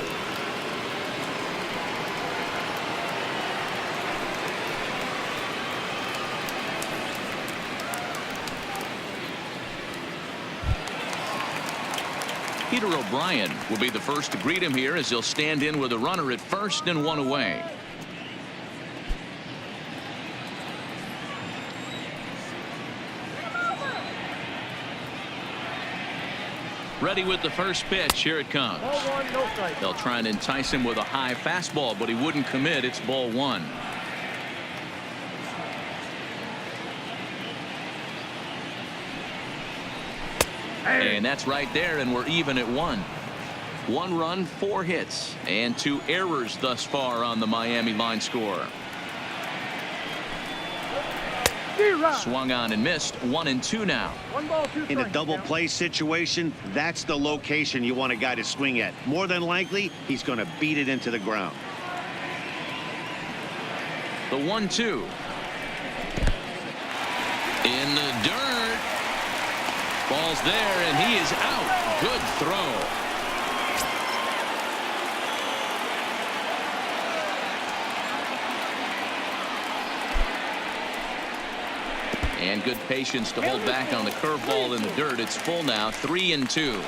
S1: Peter O'Brien will be the first to greet him here as he'll stand in with a runner at first and 1 away. Ready with the first pitch. Here it comes. They'll try and entice him with a high fastball, but he wouldn't commit. It's ball 1. And that's right there, and we're even at 1. 1 run, 4 hits, and 2 errors thus far on the Miami line score. Swung on and missed. 1-2 now.
S2: In a double play situation, that's the location you want a guy to swing at. More than likely, he's going to beat it into the ground.
S1: The 1-2. In the dirt. Ball's there, and he is out. Good throw. And good patience to hold back on the curveball in the dirt. It's full now, 3-2.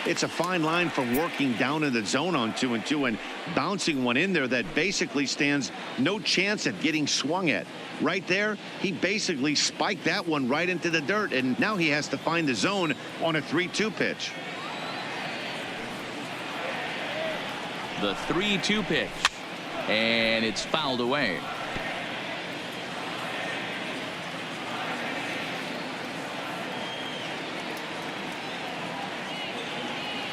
S2: It's a fine line from working down in the zone on 2-2 and bouncing one in there that basically stands no chance at getting swung at. Right there, he basically spiked that one right into the dirt, and now he has to find the zone on a 3-2 pitch.
S1: The 3-2 pitch. And it's fouled away.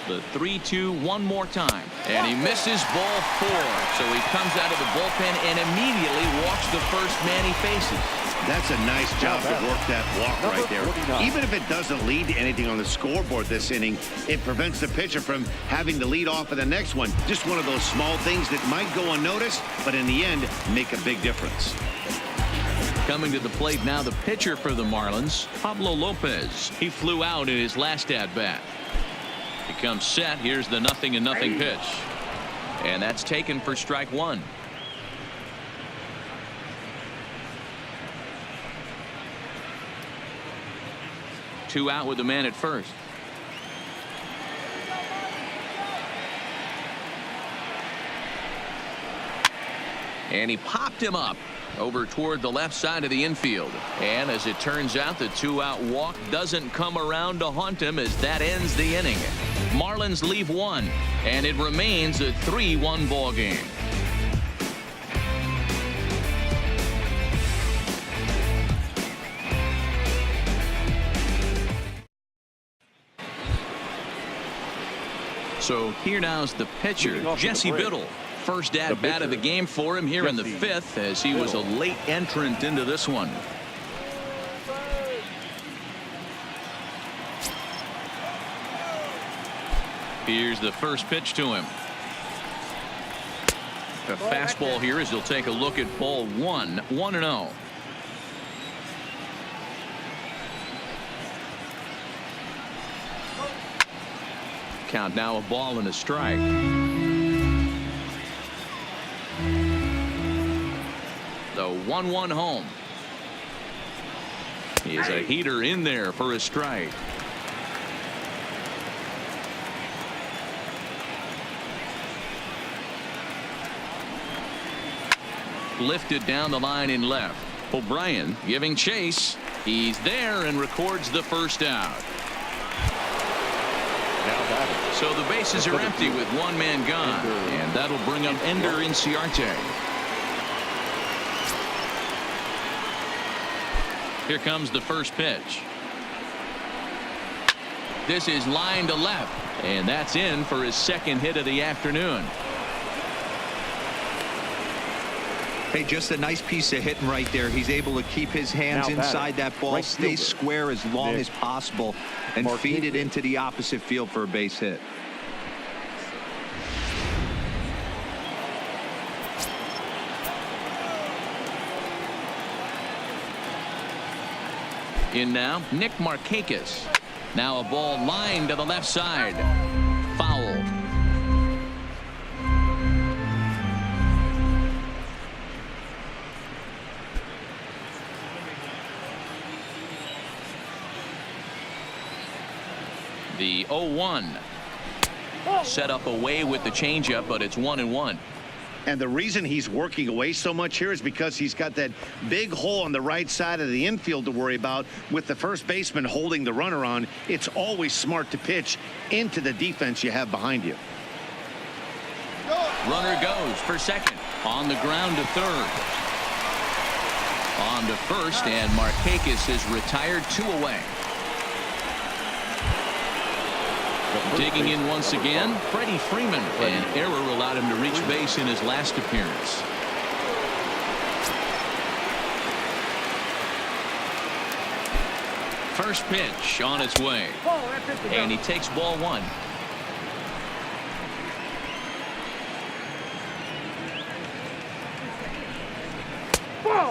S1: The 3-2 one more time. And he misses ball 4. So he comes out of the bullpen and immediately walks the first man he faces.
S2: That's a nice job to work that walk right there.
S4: 49.
S2: Even if it doesn't lead to anything on the scoreboard this inning, it prevents the pitcher from having to lead off of the next one. Just one of those small things that might go unnoticed, but in the end, make a big difference.
S1: Coming to the plate now, the pitcher for the Marlins, Pablo Lopez. He flew out in his last at-bat. He comes set. Here's the 0-0 pitch. And that's taken for strike 1. Two out with the man at first. And he popped him up over toward the left side of the infield. And as it turns out, the 2-out walk doesn't come around to haunt him as that ends the inning. Marlins leave 1, and it remains a 3-1 ball game. So here now's the pitcher, Jesse Biddle. First at-bat of the game for him here in the 5th, as he was a late entrant into this one. Here's the first pitch to him. A fastball here as he'll take a look at ball 1, 1-0. Count now, a ball and a strike. The 1-1 home. He is a heater in there for a strike. Lifted down the line in left. O'Brien giving chase. He's there and records the first out. So the bases are empty with one man gone, and that'll bring up Ender Inciarte. Here comes the first pitch. This is line to left, and that's in for his second hit of the afternoon.
S3: Hey, just a nice piece of hitting right there. He's able to keep his hands inside that ball, stay square as long as possible, and feed it into the opposite field for a base hit.
S1: In now, Nick Markakis. Now a ball lined to the left side. Foul. The 0-1. Set up away with the changeup, but it's 1-1.
S2: And the reason he's working away so much here is because he's got that big hole on the right side of the infield to worry about. With the first baseman holding the runner on, it's always smart to pitch into the defense you have behind you.
S1: Runner goes for second. On the ground to third. On to first, and Markakis is retired, 2 away. Digging in once again, Freddie Freeman. An error allowed him to reach base in his last appearance. First pitch on its way. And he takes ball 1.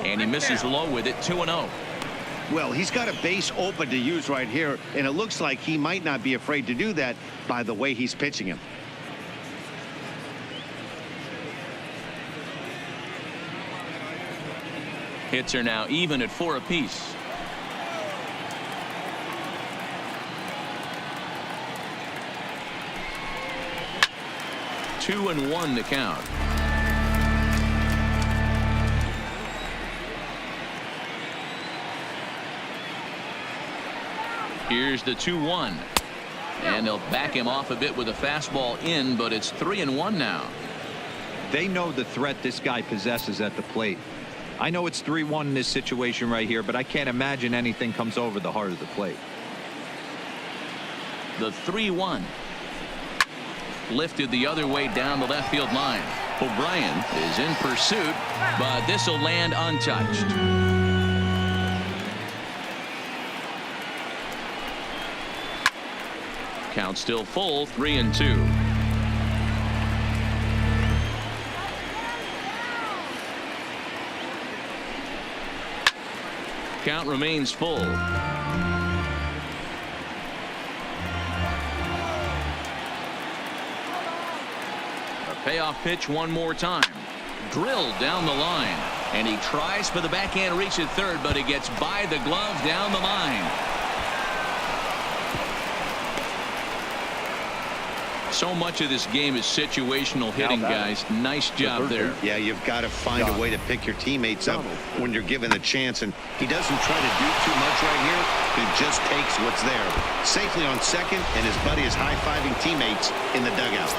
S1: And he misses low with it, 2-0.
S2: Well, he's got a base open to use right here, and it looks like he might not be afraid to do that by the way he's pitching him.
S1: Hits are now even at 4 apiece. Two and 1 to count. Here's the 2-1. And they'll back him off a bit with a fastball in, but it's 3-1 now.
S3: They know the threat this guy possesses at the plate. I know it's 3-1 in this situation right here, but I can't imagine anything comes over the heart of the plate.
S1: The 3-1. Lifted the other way down the left field line. O'Brien is in pursuit, but this will land untouched. Count still full, 3-2. Count remains full. Payoff pitch one more time. Drilled down the line. And he tries for the backhand reach at third, but it gets by the glove down the line. So much of this game is situational hitting, guys. Nice job there.
S2: Yeah, you've got to find a way to pick your teammates up when you're given the chance. And he doesn't try to do too much right here. He just takes what's there. Safely on second, and his buddy is high-fiving teammates in the dugout.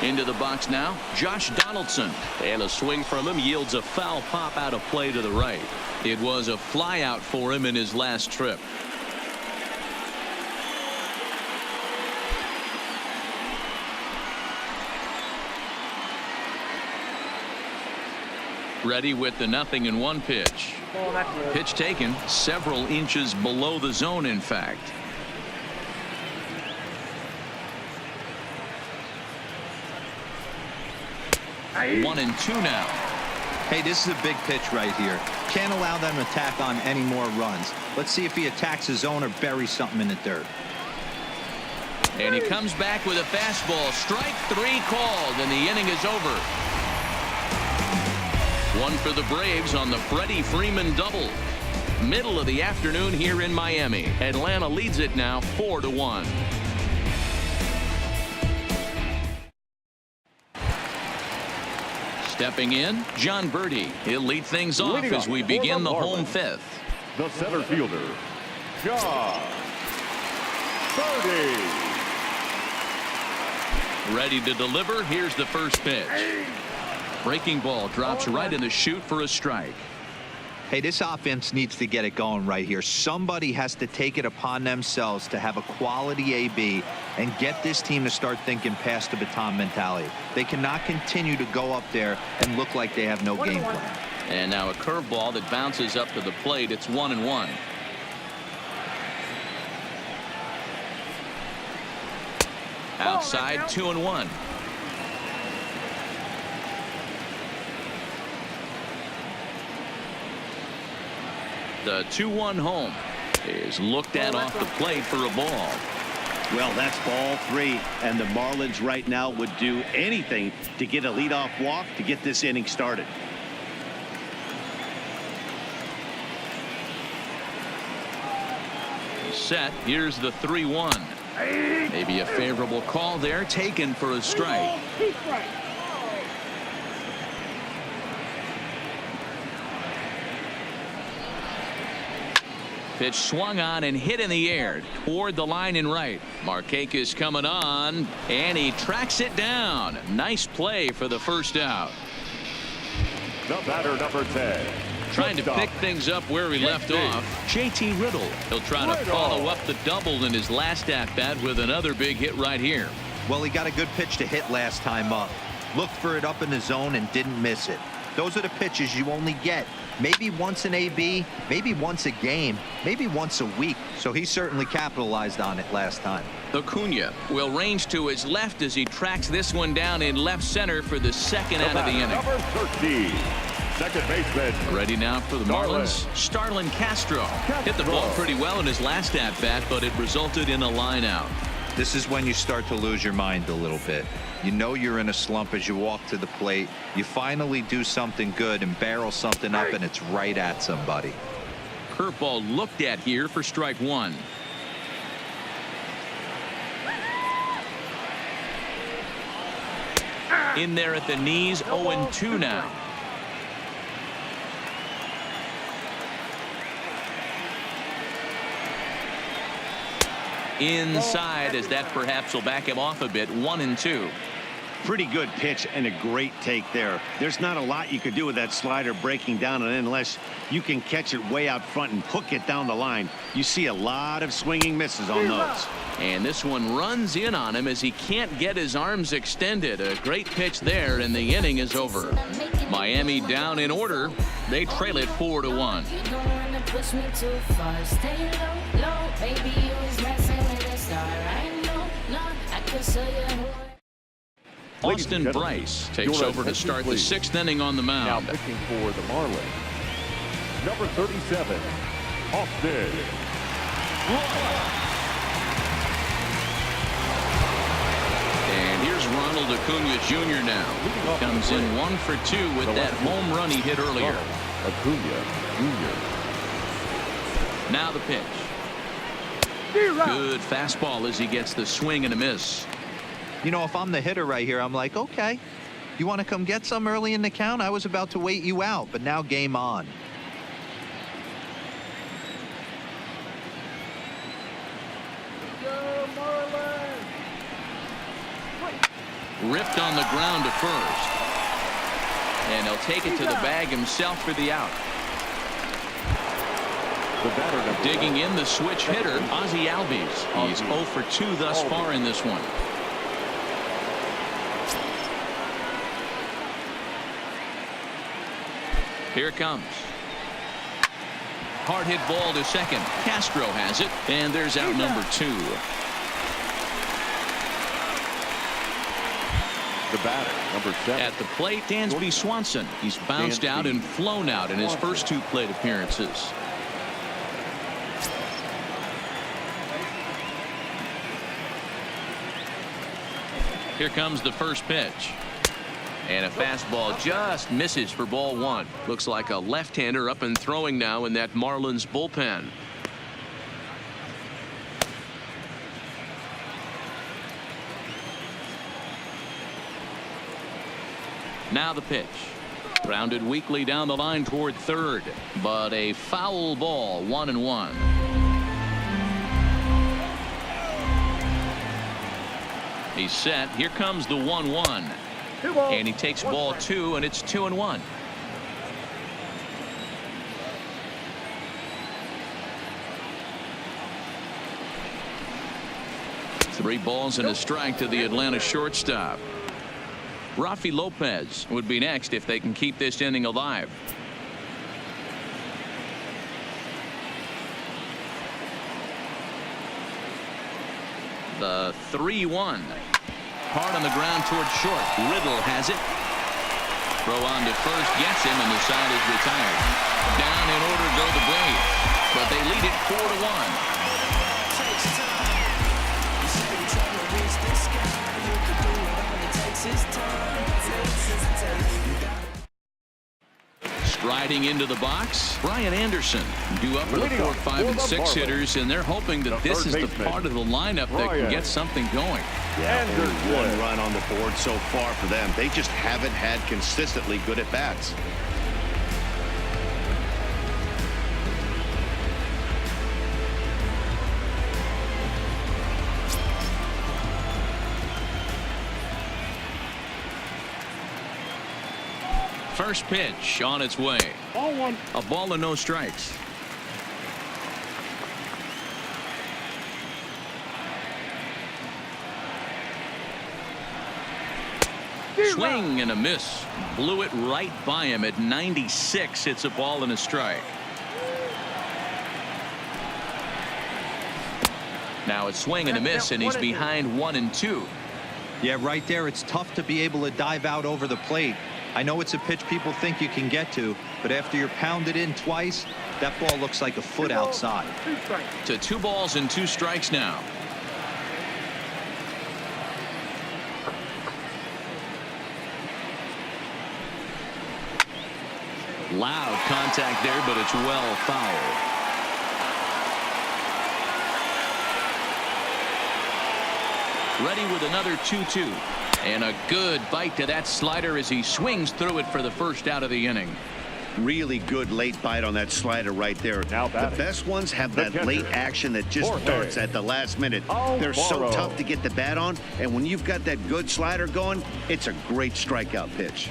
S1: Into the box now, Josh Donaldson.
S6: And a swing from him yields a foul pop out of play to the right.
S1: It was a flyout for him in his last trip. Ready with the 0-1 pitch. Pitch taken several inches below the zone, in fact. One and two now.
S3: Hey, this is a big pitch right here. Can't allow them to tack on any more runs. Let's see if he attacks his zone or buries something in the dirt.
S1: And he comes back with a fastball. Strike three called, and the inning is over. One for the Braves on the Freddie Freeman double. Middle of the afternoon here in Miami. Atlanta leads it now 4-1. Stepping in, John Birdie. He'll lead things off as we begin the home fifth.
S4: The center fielder, John Birdie.
S1: Ready to deliver. Here's the first pitch. Breaking ball drops right in the chute for a strike.
S3: Hey, this offense needs to get it going right here. Somebody has to take it upon themselves to have a quality AB and get this team to start thinking past the baton mentality. They cannot continue to go up there and look like they have no game plan.
S1: And now a curveball that bounces up to the plate. It's 1-1. Outside, 2-1. The 2-1 home is looked at off the plate for a ball.
S2: Well, that's ball three, and the Marlins right now would do anything to get a leadoff walk to get this inning started.
S1: Set. Here's the 3-1. Maybe a favorable call there, taken for a strike. Pitch swung on and hit in the air toward the line in right. Markakis coming on, and he tracks it down. Nice play for the first out.
S4: The batter, number 10.
S1: Trying to pick things up where he left off. JT Riddle. He'll try to follow up the double in his last at-bat with another big hit right here.
S3: Well, he got a good pitch to hit last time up. Looked for it up in the zone and didn't miss it. Those are the pitches you only get maybe once an AB, maybe once a game, maybe once a week. So he certainly capitalized on it last time.
S1: Acuna will range to his left as he tracks this one down in left center for the second out of the inning.
S4: Number 13, second baseman.
S1: Ready now for the Marlins. Starlin Castro hit the ball pretty well in his last at-bat, but it resulted in a line out.
S3: This is when you start to lose your mind a little bit. You know you're in a slump as you walk to the plate. You finally do something good and barrel something up, and it's right at somebody.
S1: Curveball looked at here for strike one. In there at the knees, 0-2 now. inside, as that perhaps will back him off a bit. 1-2.
S2: Pretty good pitch and a great take there. There's not a lot you could do with that slider breaking down, and unless you can catch it way out front and hook it down the line, you see a lot of swinging misses on those.
S1: And this one runs in on him as he can't get his arms extended. A great pitch there, and the inning is over. Miami down in order. They trail it 4-1. Austin Bryce takes over to start the 6th inning on the mound.
S4: Now pitching for the Marlins, number 37, Austin.
S1: And here's Ronald Acuna Jr. now. Comes in 1 for 2 with that home run he hit earlier.
S4: Acuna Jr.
S1: Now the pitch. Good fastball as he gets the swing and a miss.
S3: You know, if I'm the hitter right here, I'm like, okay, you want to come get some early in the count? I was about to wait you out, but now game on.
S1: Ripped on the ground to first. And he'll take it to the bag himself for the out.
S4: The batter
S1: digging in, the switch hitter, Ozzie Albies. He's 0 for 2 thus far in this one. Here it comes. Hard hit ball to second. Castro has it, and there's out number 2.
S4: The batter, number 7.
S1: At the plate, Dansby Swanson. He's bounced out and flown out in his first 2 plate appearances. Here comes the first pitch. And a fastball just misses for ball 1. Looks like a left-hander up and throwing now in that Marlins bullpen. Now the pitch. Grounded weakly down the line toward third, but a foul ball. 1-1. He's set. Here comes the 1-1. And he takes ball 2, and it's 2-1. Three balls and a strike to the Atlanta shortstop. Rafi Lopez would be next if they can keep this inning alive. The 3-1. Hard on the ground towards short. Riddle has it. Throw on to first, gets him, and the side is retired. Down in order go the Braves, but they lead it 4-1. Striding into the box, Brian Anderson due up for the 4, 5, and 6 hitters, and they're hoping that this is the part of the lineup that can get something going.
S2: Yeah, only 1 run on the board so far for them. They just haven't had consistently good at bats.
S1: First pitch on its way.
S4: Ball 1.
S1: A ball and no strikes. Swing and a miss. Blew it right by him at 96. It's a ball and a strike. Now a swing and a miss, and he's behind 1-2.
S3: Yeah, right there. It's tough to be able to dive out over the plate. I know it's a pitch people think you can get to, but after you're pounded in twice, that ball looks like a foot outside.
S1: To 2 balls and 2 strikes now. Loud contact there, but it's well foul. Ready with another 2-2. And a good bite to that slider as he swings through it for the first out of the inning.
S2: Really good late bite on that slider right there.
S4: Now
S2: the best ones have that late action that just starts at the last minute. They're so tough to get the bat on, and when you've got that good slider going, it's a great strikeout pitch.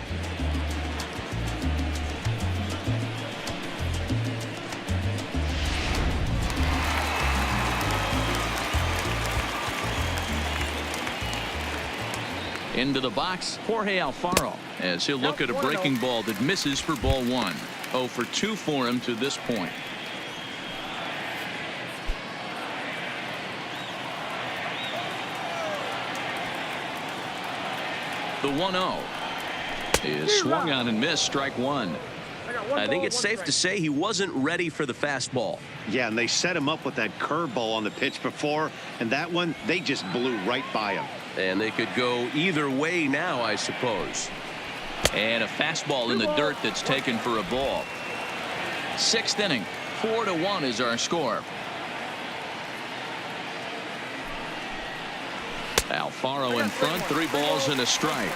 S1: Into the box, Jorge Alfaro, as he'll look at a breaking ball that misses for ball 1. 0 for 2 for him to this point. The 1-0 is swung on and missed, strike 1.
S6: I think it's safe to say he wasn't ready for the fastball.
S2: Yeah, and they set him up with that curveball on the pitch before, and that one, they just blew right by him.
S6: And they could go either way now, I suppose.
S1: And a fastball in the dirt that's taken for a ball. 6th inning, 4-1 is our score. Alfaro in front, 3 balls and a strike.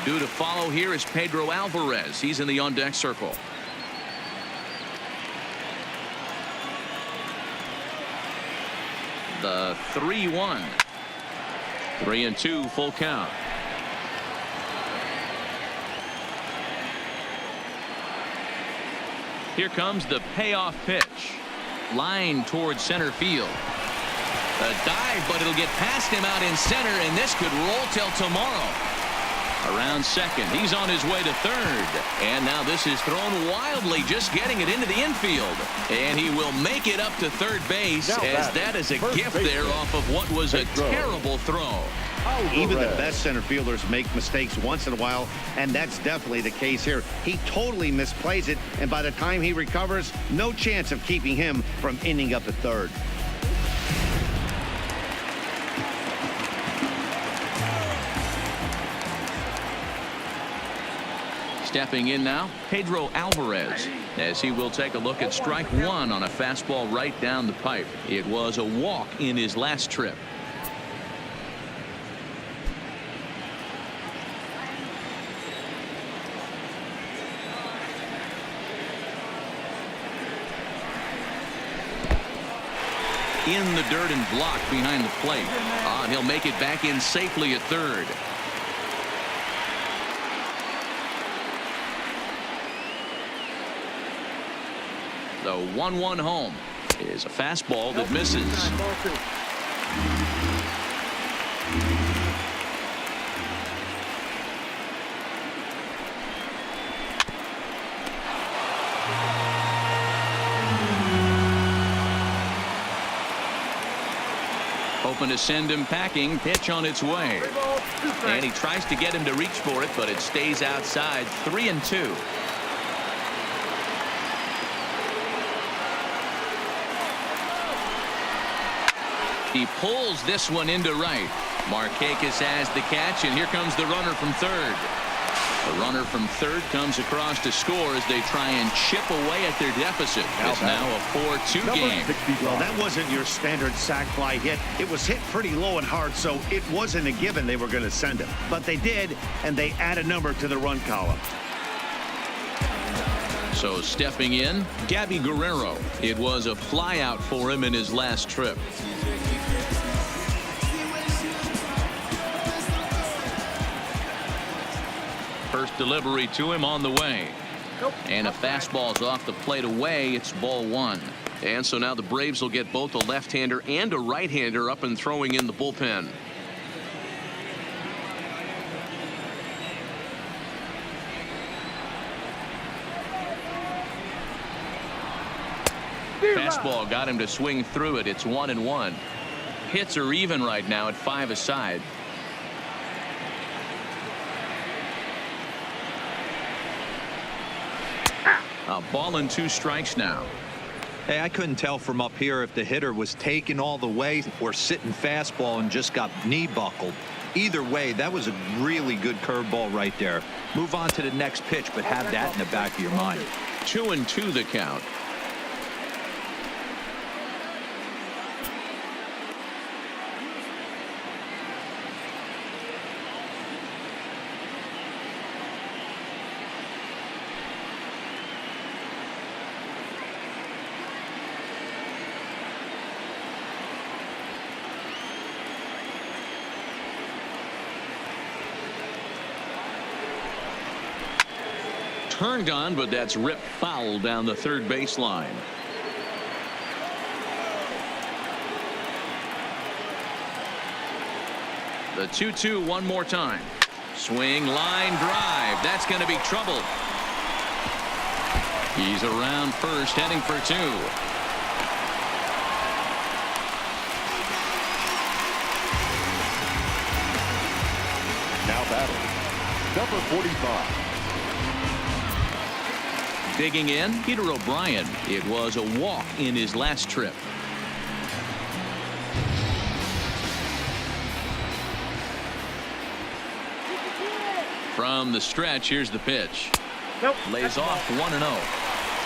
S1: Due to follow here is Pedro Alvarez. He's in the on-deck circle. The 3-1. 3-2 full count. Here comes the payoff pitch. Line towards center field. A dive, but it'll get past him out in center, and this could roll till tomorrow. Around second, he's on his way to third, and now this is thrown wildly, just getting it into the infield, and he will make it up to third base, as that is a gift there off of what was a terrible throw.
S2: Even the best center fielders make mistakes once in a while, and that's definitely the case here. He totally misplays it, and by the time he recovers, no chance of keeping him from ending up at third.
S1: Stepping in now, Pedro Alvarez, as he will take a look at strike 1 on a fastball right down the pipe. It was a walk in his last trip. In the dirt and blocked behind the plate. And he'll make it back in safely at third. The 1-1 home is a fastball that misses. Hoping to send him packing. Pitch on its way. And he tries to get him to reach for it, but it stays outside. 3-2. He pulls this one into right. Markakis has the catch, and here comes the runner from third. The runner from third comes across to score as they try and chip away at their deficit. It's now a 4-2 game.
S2: Well, that wasn't your standard sac fly hit. It was hit pretty low and hard, so it wasn't a given they were going to send it. But they did, and they add a number to the run column.
S1: So stepping in, Gabby Guerrero. It was a flyout for him in his last trip. First delivery to him on the way. And a fastball's off the plate away. It's ball 1. And so now the Braves will get both a left-hander and a right-hander up and throwing in the bullpen. Fastball got him to swing through it. It's 1-1. Hits are even right now at 5 aside. A ball and 2 strikes now.
S3: Hey, I couldn't tell from up here if the hitter was taking all the way or sitting fastball and just got knee buckled. Either way, that was a really good curveball right there. Move on to the next pitch, but have that in the back of your mind.
S1: 2-2 the count. turned on, but that's ripped foul down the third baseline. The 2-2 one more time. Swing, line drive. That's going to be trouble. He's around first, heading for two.
S4: Now batting, number 45.
S1: Digging in, Peter O'Brien. It was a walk in his last trip. From the stretch, here's the pitch. Lays off 1-0.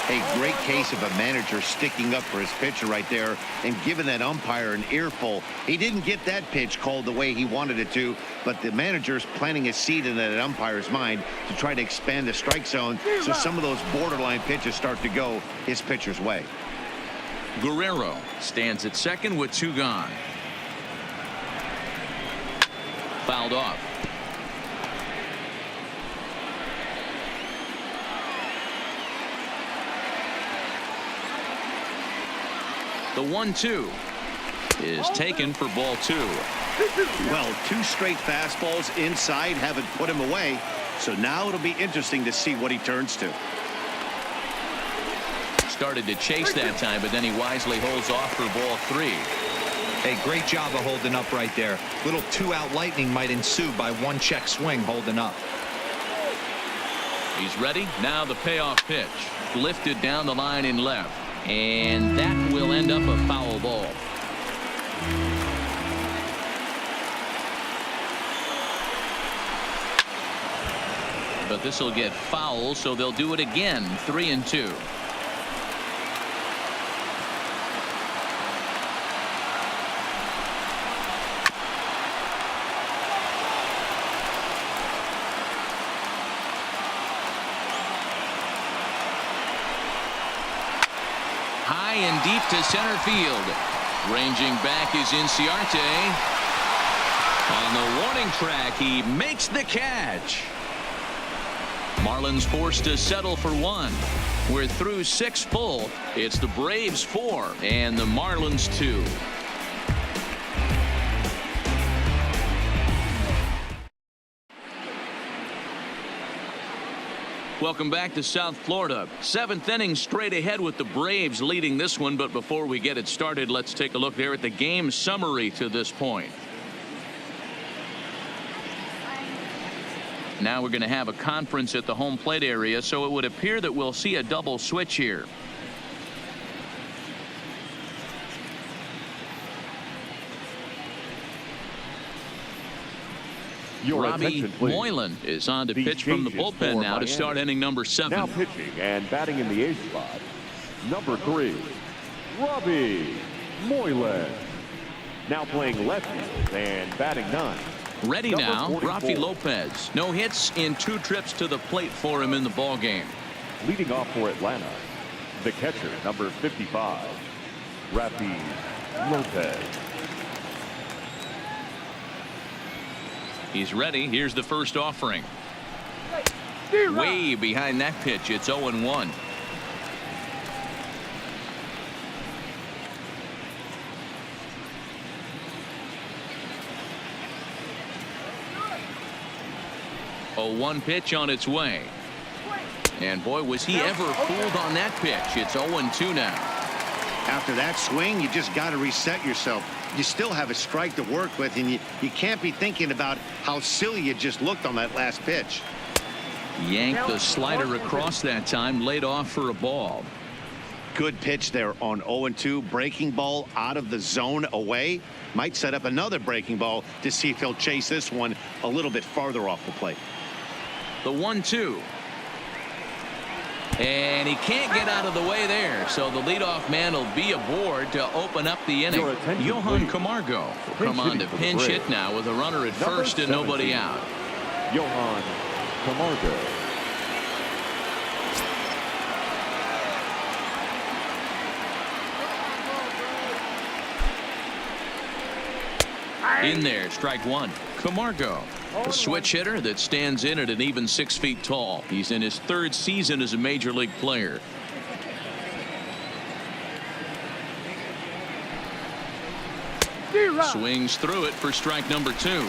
S2: A great case of a manager sticking up for his pitcher right there and giving that umpire an earful. He didn't get that pitch called the way he wanted it to, but the manager's planting a seed in that umpire's mind to try to expand the strike zone so some of those borderline pitches start to go his pitcher's way.
S1: Guerrero stands at second with two gone. Fouled off. The 1-2 is taken for ball two.
S2: Well, two straight fastballs inside haven't put him away, so now it'll be interesting to see what he turns to.
S1: Started to chase that time, but then he wisely holds off for ball three.
S3: Hey, great job of holding up right there. Little two-out lightning might ensue by one check swing holding up.
S1: He's ready. Now the payoff pitch. Lifted down the line in left. And that will end up a foul ball. But this will get foul, so they'll do it again. 3-2. High and deep to center field. Ranging back is Inciarte. On the warning track, he makes the catch. Marlins forced to settle for one. We're through 6 full. It's the Braves 4 and the Marlins 2. Welcome back to South Florida. 7th inning straight ahead with the Braves leading this one. But before we get it started, let's take a look there at the game summary to this point. Now we're going to have a conference at the home plate area, so it would appear that we'll see a double switch here. Robbie Moylan is on to pitch from the bullpen now to start inning number 7.
S4: Now pitching and batting in the A spot, number 3, Robbie Moylan. Now playing left field and batting 9.
S1: Ready now, Rafi Lopez. No hits in 2 trips to the plate for him in the ball game.
S4: Leading off for Atlanta, the catcher, number 55, Rafi Lopez.
S1: He's ready. Here's the first offering. Way behind that pitch. It's 0-1. A 1 pitch on its way. And boy, was he ever fooled on that pitch. It's 0-2 now.
S2: After that swing, you just got to reset yourself. You still have a strike to work with, and you can't be thinking about how silly you just looked on that last pitch.
S1: Yanked the slider across that time, laid off for a ball.
S2: Good pitch there on 0-2. Breaking ball out of the zone away. Might set up another breaking ball to see if he'll chase this one a little bit farther off the plate.
S1: The 1-2. And he can't get out of the way there, so the leadoff man will be aboard to open up the inning. Johan Camargo will come on to pinch hit now with a runner at first and nobody out.
S4: Johan Camargo.
S1: In there, strike one. Camargo, a switch hitter that stands in at an even 6 feet tall. He's in his 3rd season as a major league player. Swings through it for strike number 2.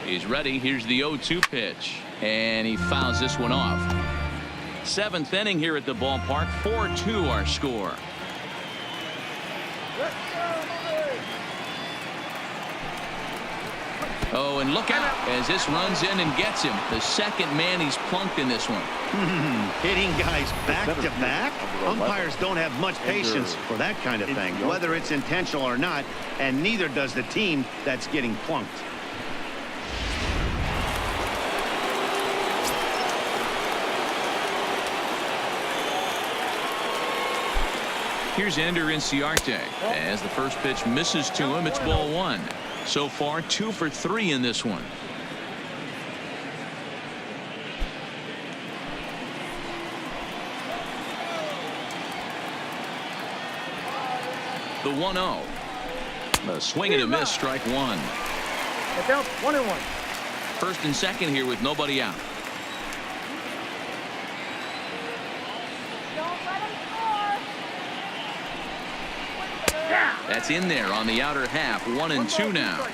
S1: He's ready. Here's the 0-2 pitch. And he fouls this one off. 7th inning here at the ballpark. 4-2 our score. Oh, and look out as this runs in and gets him. The 2nd man he's plunked in this one.
S2: Hitting guys back to back. Umpires don't have much patience for that kind of thing, whether it's intentional or not, and neither does the team that's getting plunked.
S1: Here's Ender Inciarte. As the first pitch misses to him, it's ball 1. So far, 2 for 3 in this one. The 1-0. A swing and a miss, strike 1.
S7: 1-1.
S1: First and second here with nobody out. That's in there on the outer half. 1-2 now.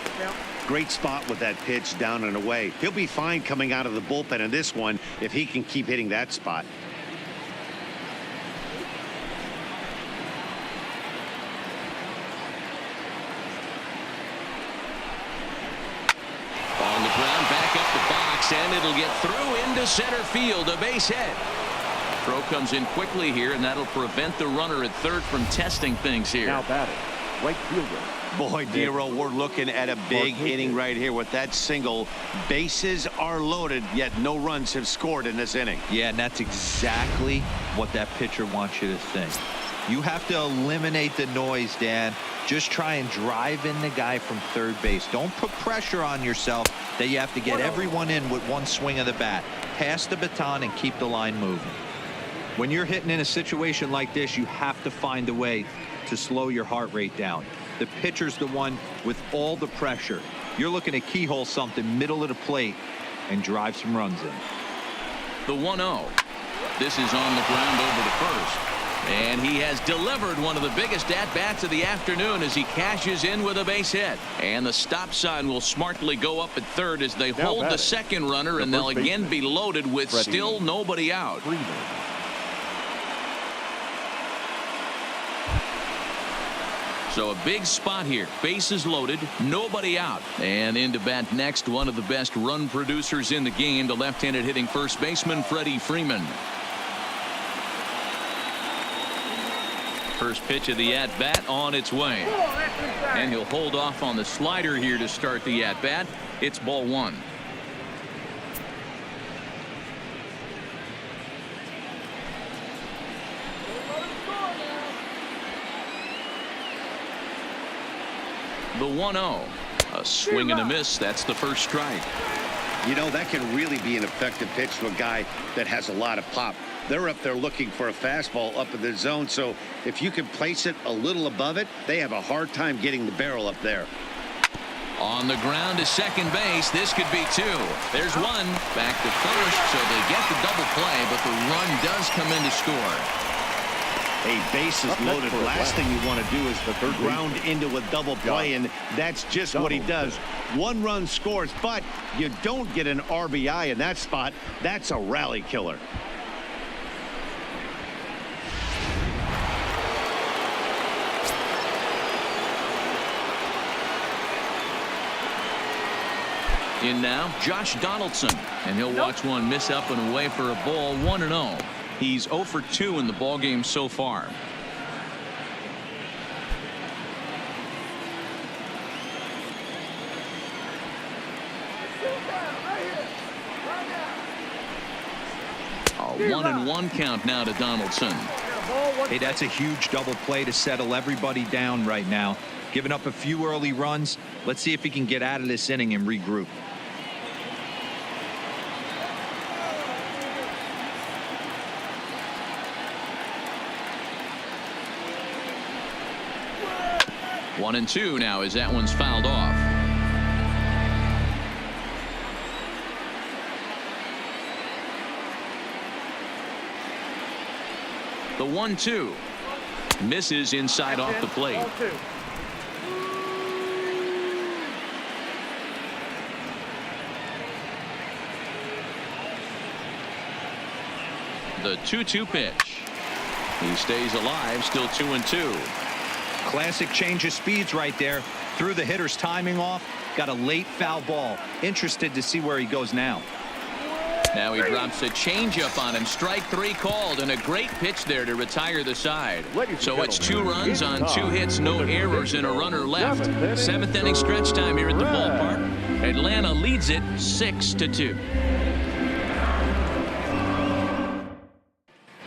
S2: Great spot with that pitch down and away. He'll be fine coming out of the bullpen in this one if he can keep hitting that spot.
S1: On the ground, back up the box, and it'll get through into center field. A base hit. Throw comes in quickly here, and that'll prevent the runner at 3rd from testing things here.
S4: Now batting, right fielder.
S2: Boy, Dero, we're looking at a big inning right here with that single. Bases are loaded, yet no runs have scored in this inning.
S3: Yeah, and that's exactly what that pitcher wants you to think. You have to eliminate the noise, Dan. Just try and drive in the guy from 3rd base. Don't put pressure on yourself that you have to get everyone in with one swing of the bat. Pass the baton and keep the line moving. When you're hitting in a situation like this, you have to find a way to slow your heart rate down. The pitcher's the one with all the pressure. You're looking to keyhole something middle of the plate and drive some runs in.
S1: The 1-0. This is on the ground over to first. And he has delivered one of the biggest at-bats of the afternoon as he cashes in with a base hit. And the stop sign will smartly go up at 3rd as they hold the 2nd runner, and they'll again be loaded with still nobody out. So a big spot here. Bases loaded, nobody out. And in to bat next, one of the best run producers in the game, the left-handed hitting first baseman, Freddie Freeman. First pitch of the at-bat on its way. And he'll hold off on the slider here to start the at-bat. It's ball 1. The 1-0. A swing and a miss. That's the first strike.
S2: You know, that can really be an effective pitch to a guy that has a lot of pop. They're up there looking for a fastball up in the zone, so if you can place it a little above it, they have a hard time getting the barrel up there.
S1: On the ground to second base. This could be 2. There's 1. Back to first, so they get the double play, but the run does come in to score.
S2: A base is loaded. Last thing you want to do is ground into a double play, and that's just what he does. 1 run scores, but you don't get an RBI in that spot. That's a rally killer.
S1: In now, Josh Donaldson, and he'll watch one miss up and away for a ball. 1-0. He's 0 for 2 in the ballgame so far. A 1-1 count now to Donaldson.
S3: Hey, that's a huge double play to settle everybody down right now. Giving up a few early runs. Let's see if he can get out of this inning and regroup.
S1: 1-2 now as that one's fouled off. The 1-2 misses inside off the plate. The 2-2 pitch. He stays alive, still 2-2.
S3: Classic change of speeds right there. Threw the hitter's timing off. Got a late foul ball. Interested to see where he goes now.
S1: Now he drops a changeup on him. Strike 3 called, and a great pitch there to retire the side. So it's 2 runs on 2 hits, no errors, and a runner left. 7th inning stretch time here at the ballpark. Atlanta leads it 6-2.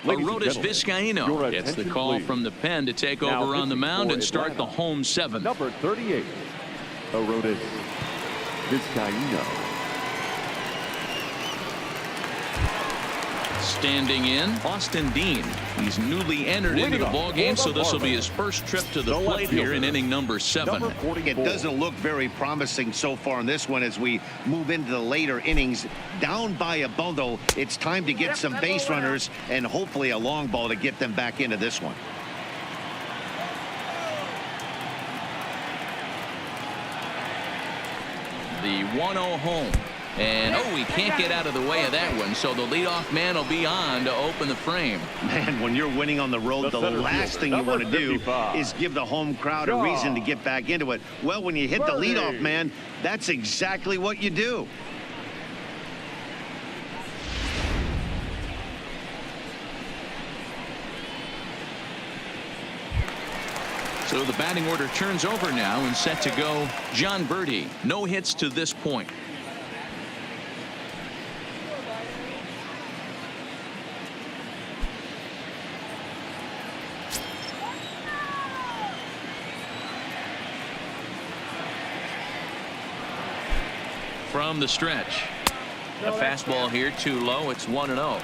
S1: Arodys Vizcaino gets the call from the pen to take over on the mound and start the home 7th.
S4: Number 38, Arodys Vizcaino.
S1: Standing in, Austin Dean. He's newly entered into the ballgame, so this will be his first trip to the plate here in inning number 7.
S2: It doesn't look very promising so far in this one as we move into the later innings. Down by a bundle, it's time to get some base runners and hopefully a long ball to get them back into this one.
S1: The 1-0 home. And, he can't get out of the way of that one, so the leadoff man will be on to open the frame.
S2: Man, when you're winning on the road, the last thing you want to do is give the home crowd a reason to get back into it. Well, when you hit the leadoff man, that's exactly what you do.
S1: So the batting order turns over now and set to go John Birdie. No hits to this point. From the stretch. A fastball here too low. It's 1-0.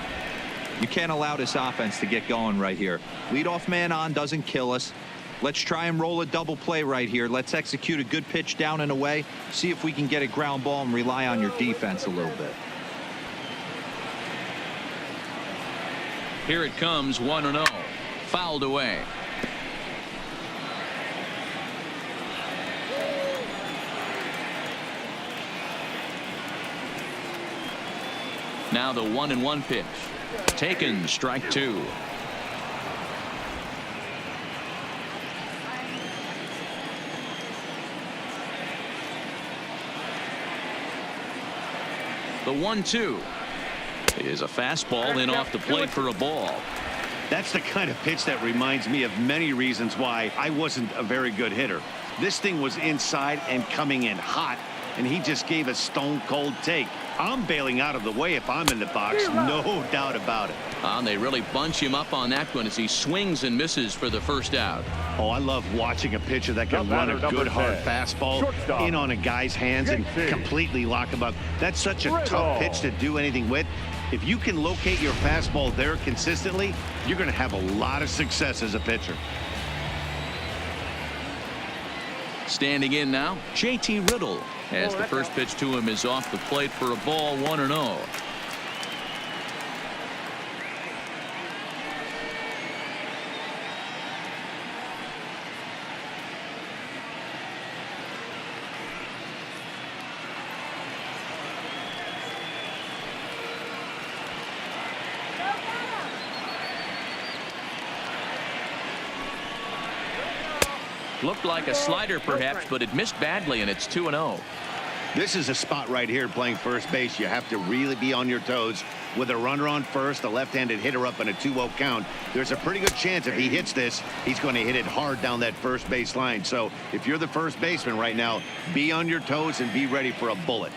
S3: You can't allow this offense to get going right here. Leadoff man on doesn't kill us. Let's try and roll a double play right here. Let's execute a good pitch down and away. See if we can get a ground ball and rely on your defense a little bit.
S1: Here it comes, 1-0. Fouled away. Now the 1-1 pitch. Taken, strike 2. The 1-2 is a fastball in off the plate for a ball.
S2: That's the kind of pitch that reminds me of many reasons why I wasn't a very good hitter. This thing was inside and coming in hot, and he just gave a stone cold take. I'm bailing out of the way if I'm in the box, no doubt about it.
S1: They really bunch him up on that one as he swings and misses for the first out.
S2: Oh, I love watching a pitcher that can run a good hard fastball in on a guy's hands and completely lock him up. That's such a tough pitch to do anything with. If you can locate your fastball there consistently, you're going to have a lot of success as a pitcher.
S1: Standing in now, JT Riddle, as the first pitch to him is off the plate for a ball, 1-0. Looked like a slider perhaps, but it missed badly, and it's 2-0.
S2: This is a spot right here playing first base. You have to really be on your toes. With a runner on first, a left-handed hitter up in a 2-0 count, there's a pretty good chance if he hits this, he's going to hit it hard down that first base line. So if you're the first baseman right now, be on your toes and be ready for a bullet.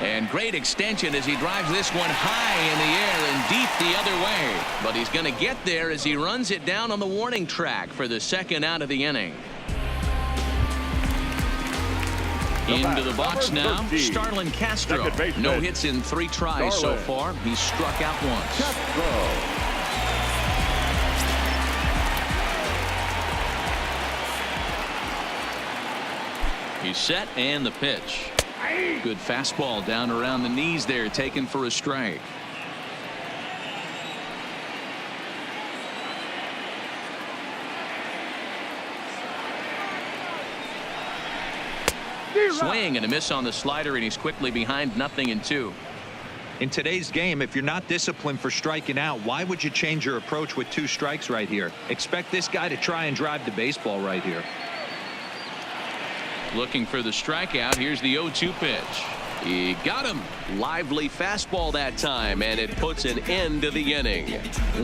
S1: And great extension as he drives this one high in the air and deep the other way. But he's going to get there as he runs it down on the warning track for the second out of the inning. Into the box now, Starlin Castro. No hits in 3 tries so far. He's struck out once. He's set and the pitch. Good fastball down around the knees there, taken for a strike. Swing and a miss on the slider, and he's quickly behind 0-2.
S3: In today's game, if you're not disciplined for striking out, why would you change your approach with 2 strikes right here? Expect this guy to try and drive the baseball right here.
S1: Looking for the strikeout. Here's the 0-2 pitch. He got him.
S6: Lively fastball that time, and it puts an end to the inning.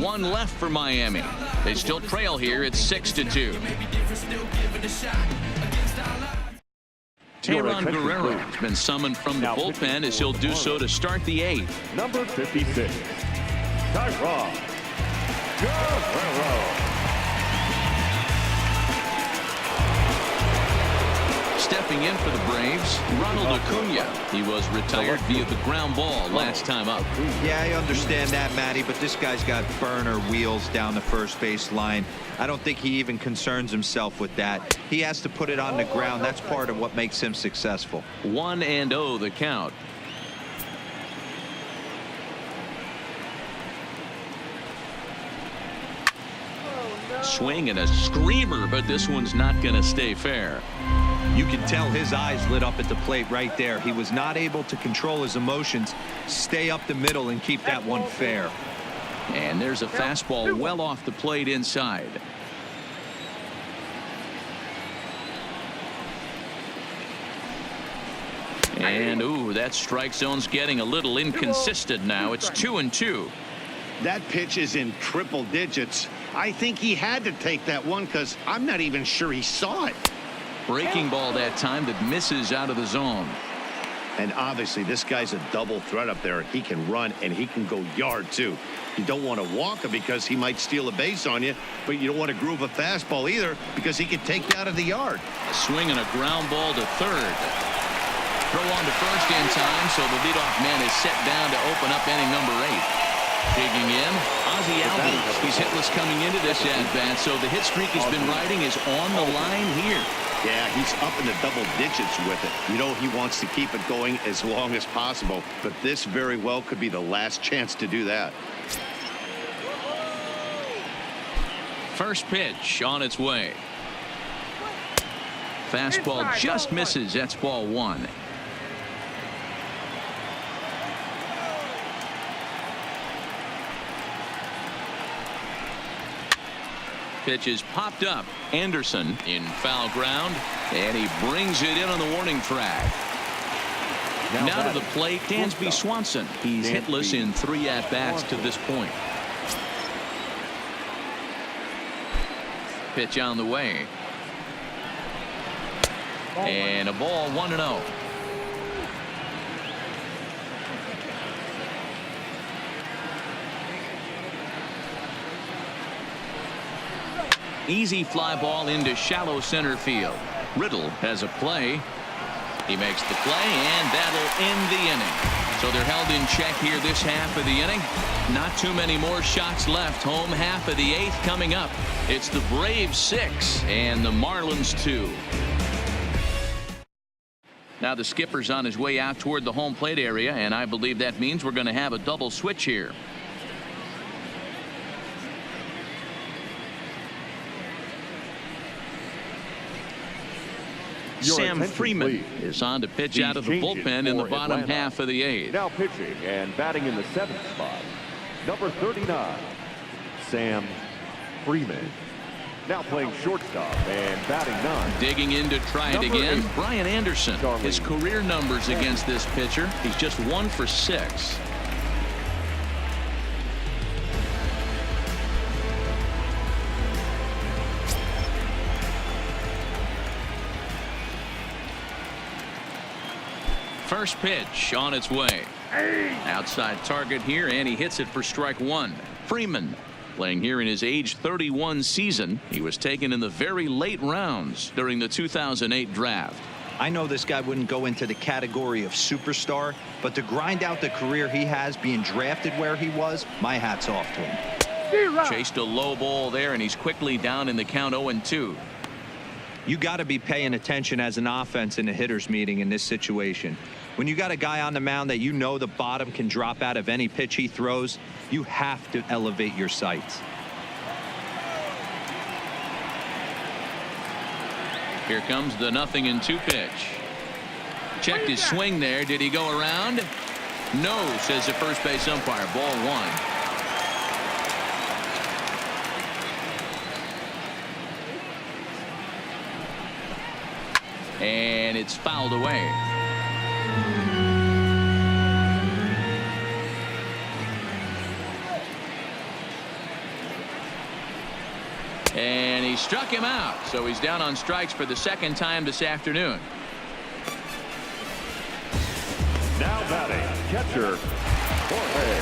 S1: One left for Miami. They still trail here. It's 6-2. Teheran Guerrero has been summoned from the bullpen as he'll do so to start the 8th.
S4: Number 56, Teheran Guerrero.
S1: Stepping in for the Braves, Ronald Acuna. He was retired via the ground ball last time up.
S3: Yeah, I understand that, Matty, but this guy's got burner wheels down the first base line. I don't think he even concerns himself with that. He has to put it on the ground. That's part of what makes him successful.
S1: 1-0 the count. Swing and a screamer, but this one's not going to stay fair.
S3: You can tell his eyes lit up at the plate right there. He was not able to control his emotions, stay up the middle, and keep that one fair.
S1: And there's a fastball well off the plate inside. And ooh, that strike zone's getting a little inconsistent now. It's 2-2.
S2: That pitch is in triple digits. I think he had to take that one because I'm not even sure he saw it.
S1: Breaking ball that time that misses out of the zone.
S2: And obviously this guy's a double threat up there. He can run and he can go yard too. You don't want to walk him because he might steal a base on you, but you don't want to groove a fastball either because he can take you out of the yard.
S1: A swing and a ground ball to third. Throw on to first in time, so the leadoff man is set down to open up inning number 8. Digging in, Ozzie Albies. He's hitless coming into this at-bat, so the hit streak he's been riding is on the line here.
S2: Yeah, he's up in the double digits with it. You know, he wants to keep it going as long as possible, but this very well could be the last chance to do that.
S1: First pitch on its way. Fastball just misses. That's ball 1. Pitch is popped up. Anderson in foul ground, and he brings it in on the warning track. Now to the plate, Dansby Swanson. He's hitless in 3 at-bats to this point. Pitch on the way. And a ball 1-0. Easy fly ball into shallow center field. Riddle has a play. He makes the play, and that'll end the inning. So they're held in check here this half of the inning. Not too many more shots left. Home half of the 8th coming up. It's the Braves 6 and the Marlins 2. Now the skipper's on his way out toward the home plate area, and I believe that means we're going to have a double switch here. Sam Freeman is on to pitch out of the bullpen in the bottom half of the 8th.
S4: Now pitching and batting in the 7th spot, number 39, Sam Freeman. Now playing shortstop and batting 9.
S1: Digging in to try it again, Brian Anderson. His career numbers against this pitcher, he's just 1 for 6. First pitch on its way. Outside target here, and he hits it for strike 1. Freeman playing here in his age 31 season. He was taken in the very late rounds during the 2008 draft.
S3: I know this guy wouldn't go into the category of superstar, but to grind out the career he has being drafted where he was, my hat's off to him.
S1: Chased a low ball there, and he's quickly down in the count 0-2.
S3: You got to be paying attention as an offense in a hitter's meeting in this situation. When you got a guy on the mound that you know the bottom can drop out of any pitch he throws, you have to elevate your sights.
S1: Here comes the 0-2 pitch. Checked his swing there. Did he go around? No, says the first base umpire. Ball 1. And it's fouled away. And he struck him out, so he's down on strikes for the second time this afternoon.
S4: Now batting, catcher, Jorge.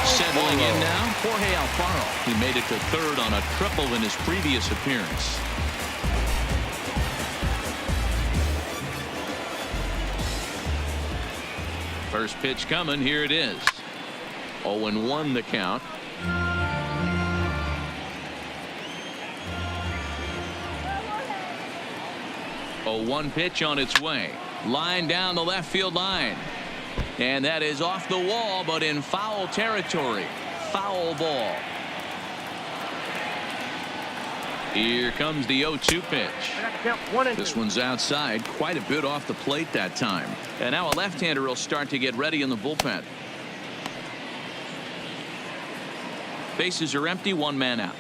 S1: Settling in now, Jorge Alfaro. He made it to third on a triple in his previous appearance. First pitch coming. Here it is. 0-1 the count. A 1 pitch on its way. Line down the left field line. And that is off the wall, but in foul territory. Foul ball. Here comes the 0-2 pitch. This one's outside, quite a bit off the plate that time. And now a left-hander will start to get ready in the bullpen. Bases are empty, 1 man out.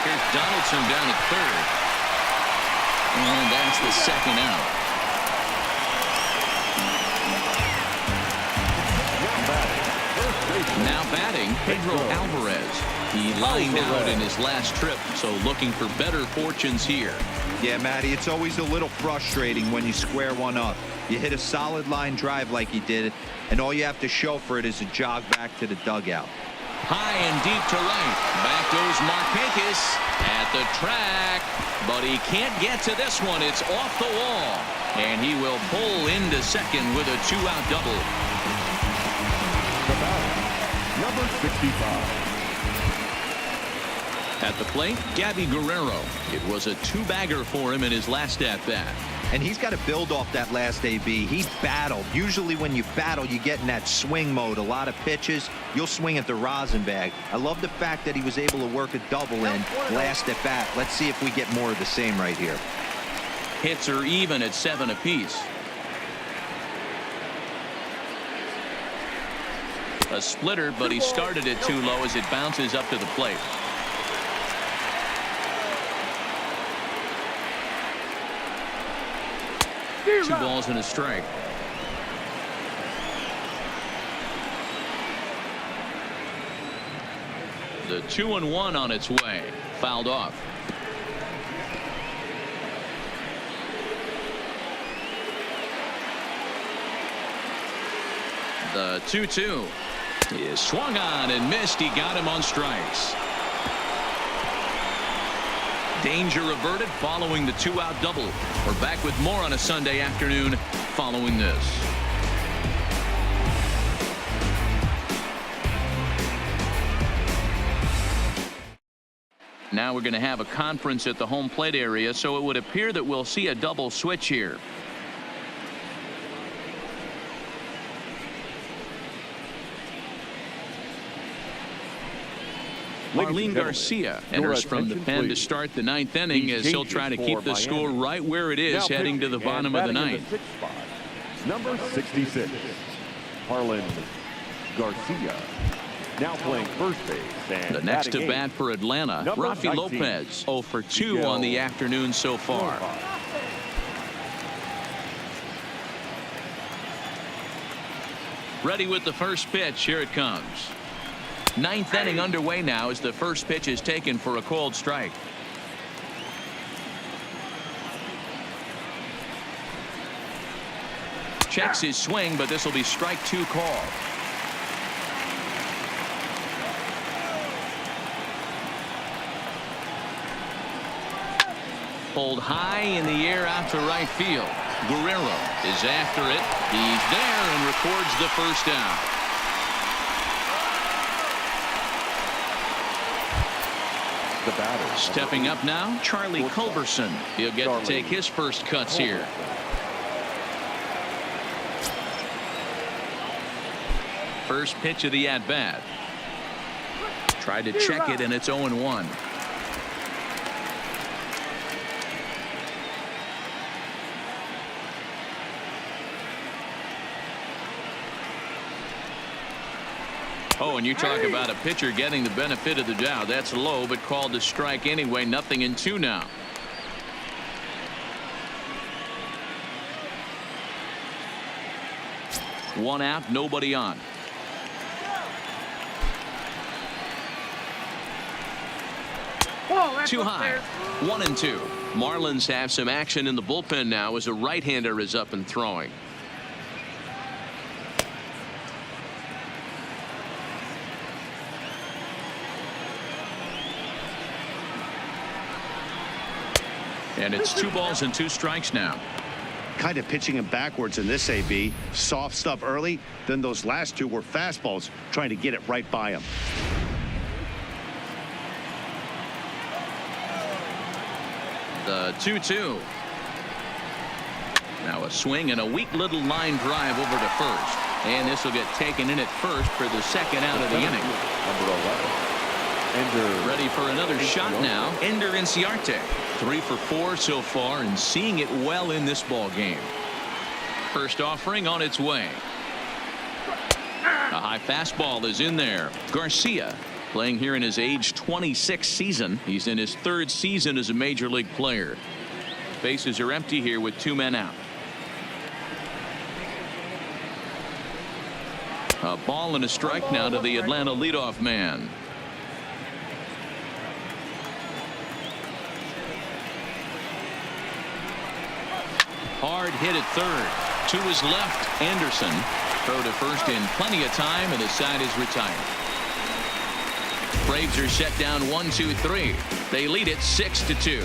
S1: Here's Donaldson down at third. And that's the second out. Now batting, Pedro Alvarez. He lined out in his last trip, so looking for better fortunes here.
S3: Yeah, Matty, it's always a little frustrating when you square one up. You hit a solid line drive like he did, and all you have to show for it is a jog back to the dugout.
S1: High and deep to right. Back goes Markakis at the track, but he can't get to this one. It's off the wall, and he will pull into second with a 2-out double.
S4: Number 65.
S1: At the plate, Gabby Guerrero. It was a 2-bagger for him in his last at-bat.
S3: And he's got to build off that last AB. He battled. Usually when you battle, you get in that swing mode. A lot of pitches, you'll swing at the rosin bag. I love the fact that he was able to work a double in last at bat. Let's see if we get more of the same right here.
S1: Hits are even at 7 apiece. A splitter, but he started it too low as it bounces up to the plate. Two balls and a strike. The 2-1 on its way. Fouled off. The 2-2 is swung on and missed. He got him on strikes. Danger averted following the 2-out double. We're back with more on a Sunday afternoon following this. Now we're going to have a conference at the home plate area, so it would appear that we'll see a double switch here. Marlin Garcia enters from the pen to start the 9th inning as he'll try to keep the score right where it is heading to the bottom of the 9th.
S4: Number 66, Marlin Garcia. Now playing first base. And
S1: the next to bat for Atlanta, Rafi Lopez, 0 for 2 on the afternoon so far. Ready with the first pitch. Here it comes. 9th inning underway now as the first pitch is taken for a called strike. Checks his swing, but this will be strike 2 called. Pulled high in the air out to right field. Guerrero is after it. He's there and records the first out.
S4: the batter.
S1: Stepping up now, Charlie Culberson. He'll get to take his first cuts here. First pitch of the at-bat. Tried to check it, and it's 0-1. Oh, and you talk about a pitcher getting the benefit of the doubt. That's low, but called to strike anyway. 0-2 now. One out, nobody on. Too high. 1-2. Marlins have some action in the bullpen now as a right-hander is up and throwing. And it's 2 balls and 2 strikes now.
S2: Kind of pitching him backwards in this AB. Soft stuff early, then those last 2 were fastballs, trying to get it right by him.
S1: The 2-2. Now a swing and a weak little line drive over to first. And this will get taken in at first for the second out of the inning. Ready for another shot now. Ender Inciarte. 3 for 4 so far and seeing it well in this ball game. First offering on its way. A high fastball is in there. Garcia playing here in his age 26 season. He's in his 3rd season as a major league player. Bases are empty here with 2 men out. A ball and a strike now to the Atlanta leadoff man. Hard hit at third. To his left, Anderson. Throw to first in plenty of time, and the side is retired. Braves are set down 1-2-3. They lead it 6-2.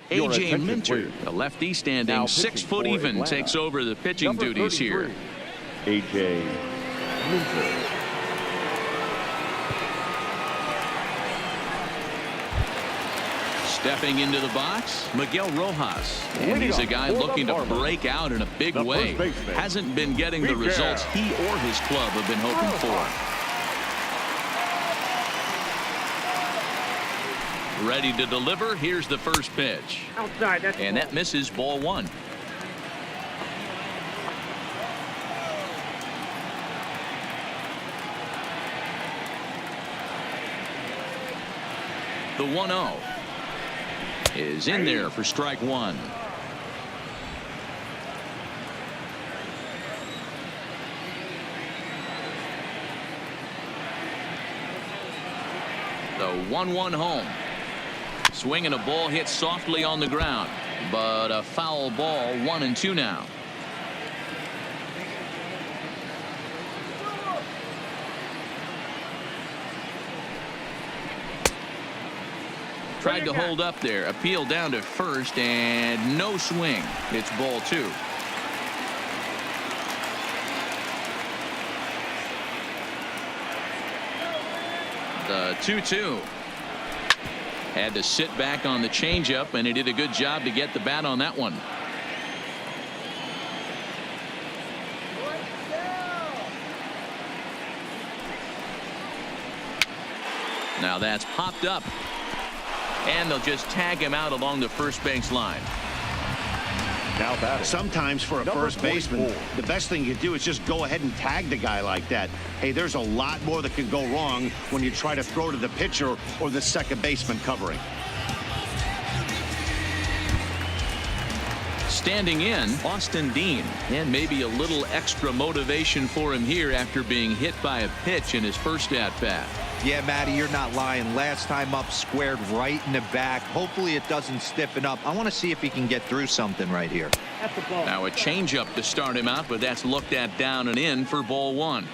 S1: A.J. Minter, the lefty standing 6 foot even, takes over the pitching duties here.
S4: A.J. Minter.
S1: Stepping into the box, Miguel Rojas. And he's a guy looking to break out in a big way. Hasn't been getting the results he or his club have been hoping for. Ready to deliver. Here's the first pitch.
S7: Outside,
S1: and that misses, ball 1. The 1-0 is in there for strike 1. The 1-1 home. Swing and a ball hit softly on the ground, but a foul ball. 1-2 now. Tried to hold up there. Appeal down to first and no swing. It's ball 2. The 2-2. Had to sit back on the changeup, and he did a good job to get the bat on that one. Now that's popped up. And they'll just tag him out along the first base line.
S2: Now batting. Sometimes for a first baseman, the best thing you do is just go ahead and tag the guy like that. Hey, there's a lot more that can go wrong when you try to throw to the pitcher or the second baseman covering.
S1: Standing in, Austin Dean, and maybe a little extra motivation for him here after being hit by a pitch in his first at-bat.
S3: Yeah, Matty, you're not lying. Last time up, squared right in the back. Hopefully it doesn't stiffen up. I want to see if he can get through something right here.
S1: Now a changeup to start him out, but that's looked at down and in for ball 1.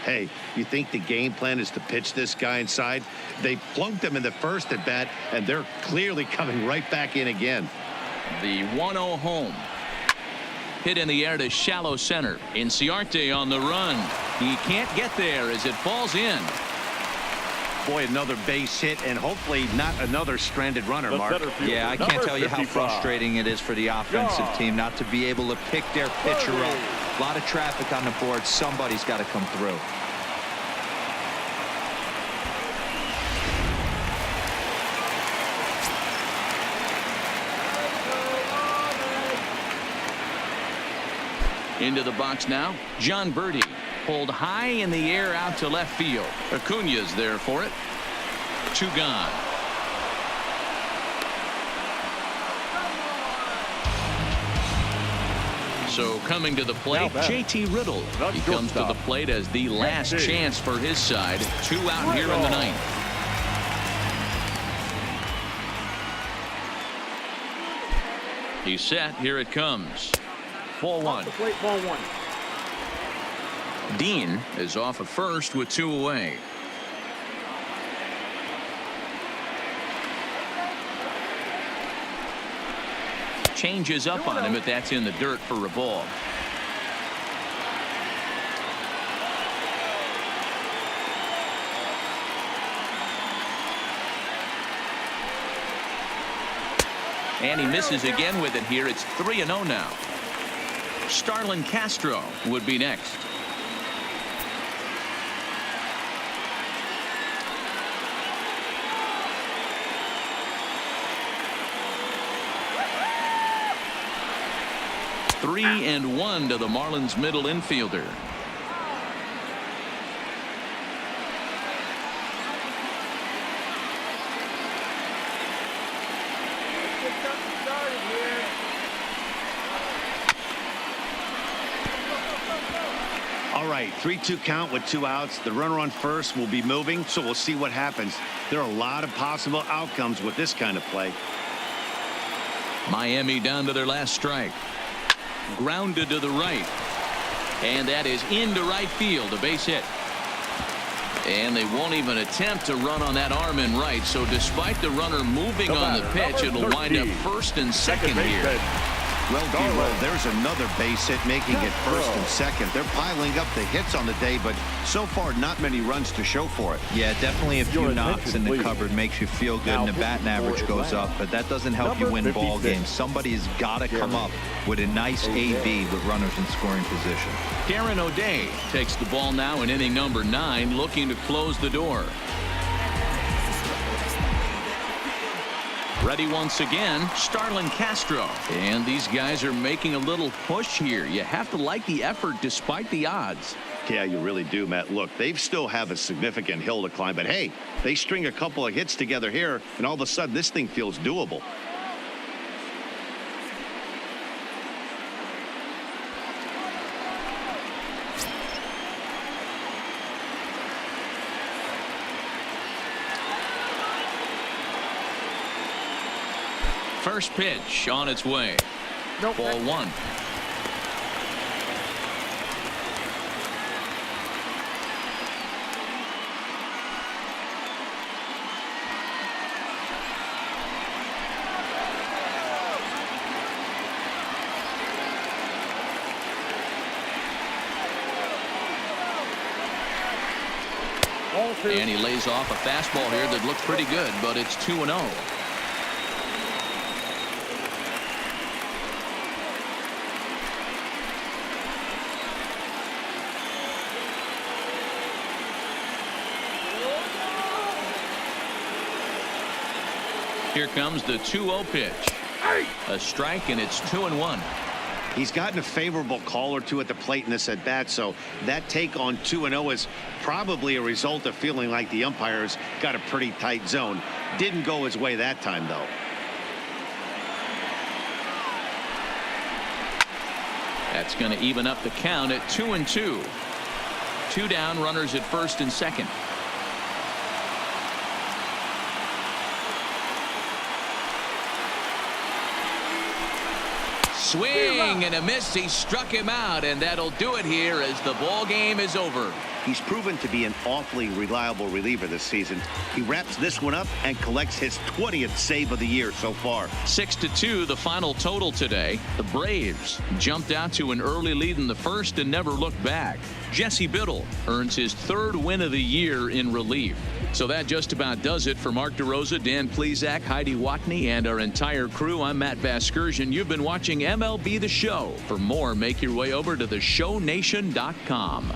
S2: Hey, you think the game plan is to pitch this guy inside? They plunked him in the first at bat, and they're clearly coming right back in again.
S1: The 1-0 home. Hit in the air to shallow center. Inciarte on the run. He can't get there as it falls in.
S2: Boy, another base hit, and hopefully not another stranded runner, Mark.
S3: Yeah, I can't tell you how
S4: 55.
S3: frustrating it is for the offensive team not to be able to pick their pitcher up. A lot of traffic on the board. Somebody's got to come through.
S1: Into the box now, John Birdie. Pulled high in the air out to left field. Acuña's there for it. 2 gone. So coming to the plate, JT Riddle. He comes to the plate as the last chance for his side. 2 out here in the 9th. He's set. Here it comes. Ball 1.
S7: Ball 1.
S1: Dean is off at first with 2 away. Changes up on him, but that's in the dirt for a ball. And he misses again with it here. It's 3-0 now. Starlin Castro would be next. Three and 1 to the Marlins middle infielder.
S2: All right, 3-2 count with 2 outs. The runner on first will be moving, so we'll see what happens. There are a lot of possible outcomes with this kind of play.
S1: Miami down to their last strike. Grounded to the right. And that is into right field, a base hit. And they won't even attempt to run on that arm in right. So despite the runner moving on the pitch, it'll wind up first and second here.
S2: Well, D-Roll, there's another base hit making it first and second. They're piling up the hits on the day, but so far not many runs to show for it.
S3: Yeah, definitely a few knocks in the cupboard makes you feel good, and the batting average goes up, but that doesn't help you win ball games. Somebody has got to come up with a nice AB with runners in scoring position.
S1: Darren O'Day takes the ball now in inning number 9, looking to close the door. Ready once again, Starlin Castro. And these guys are making a little push here. You have to like the effort despite the odds.
S2: Yeah, you really do, Matt. Look, they still have a significant hill to climb, but hey, they string a couple of hits together here, and all of a sudden this thing feels doable.
S1: First pitch on its way.
S7: Nope.
S1: Ball 1. And he lays off a fastball here that looks pretty good, but it's 2-0. Here comes the 2-0 pitch. A strike, and it's 2-1.
S2: He's gotten a favorable call or two at the plate in this at bat, so that take on 2-0 is probably a result of feeling like the umpires got a pretty tight zone. Didn't go his way that time, though.
S1: That's going to even up the count at 2-2. 2 down, runners at first and second. Swing and a miss. He struck him out, and that'll do it here as the ball game is over.
S2: He's proven to be an awfully reliable reliever this season. He wraps this one up and collects his 20th save of the year so far.
S1: 6-2 the final total today. The Braves jumped out to an early lead in the first and never looked back. Jesse Biddle earns his 3rd win of the year in relief. So that just about does it for Mark DeRosa, Dan Plesac, Heidi Watney, and our entire crew. I'm Matt Vasgersian. You've been watching MLB The Show. For more, make your way over to theshownation.com.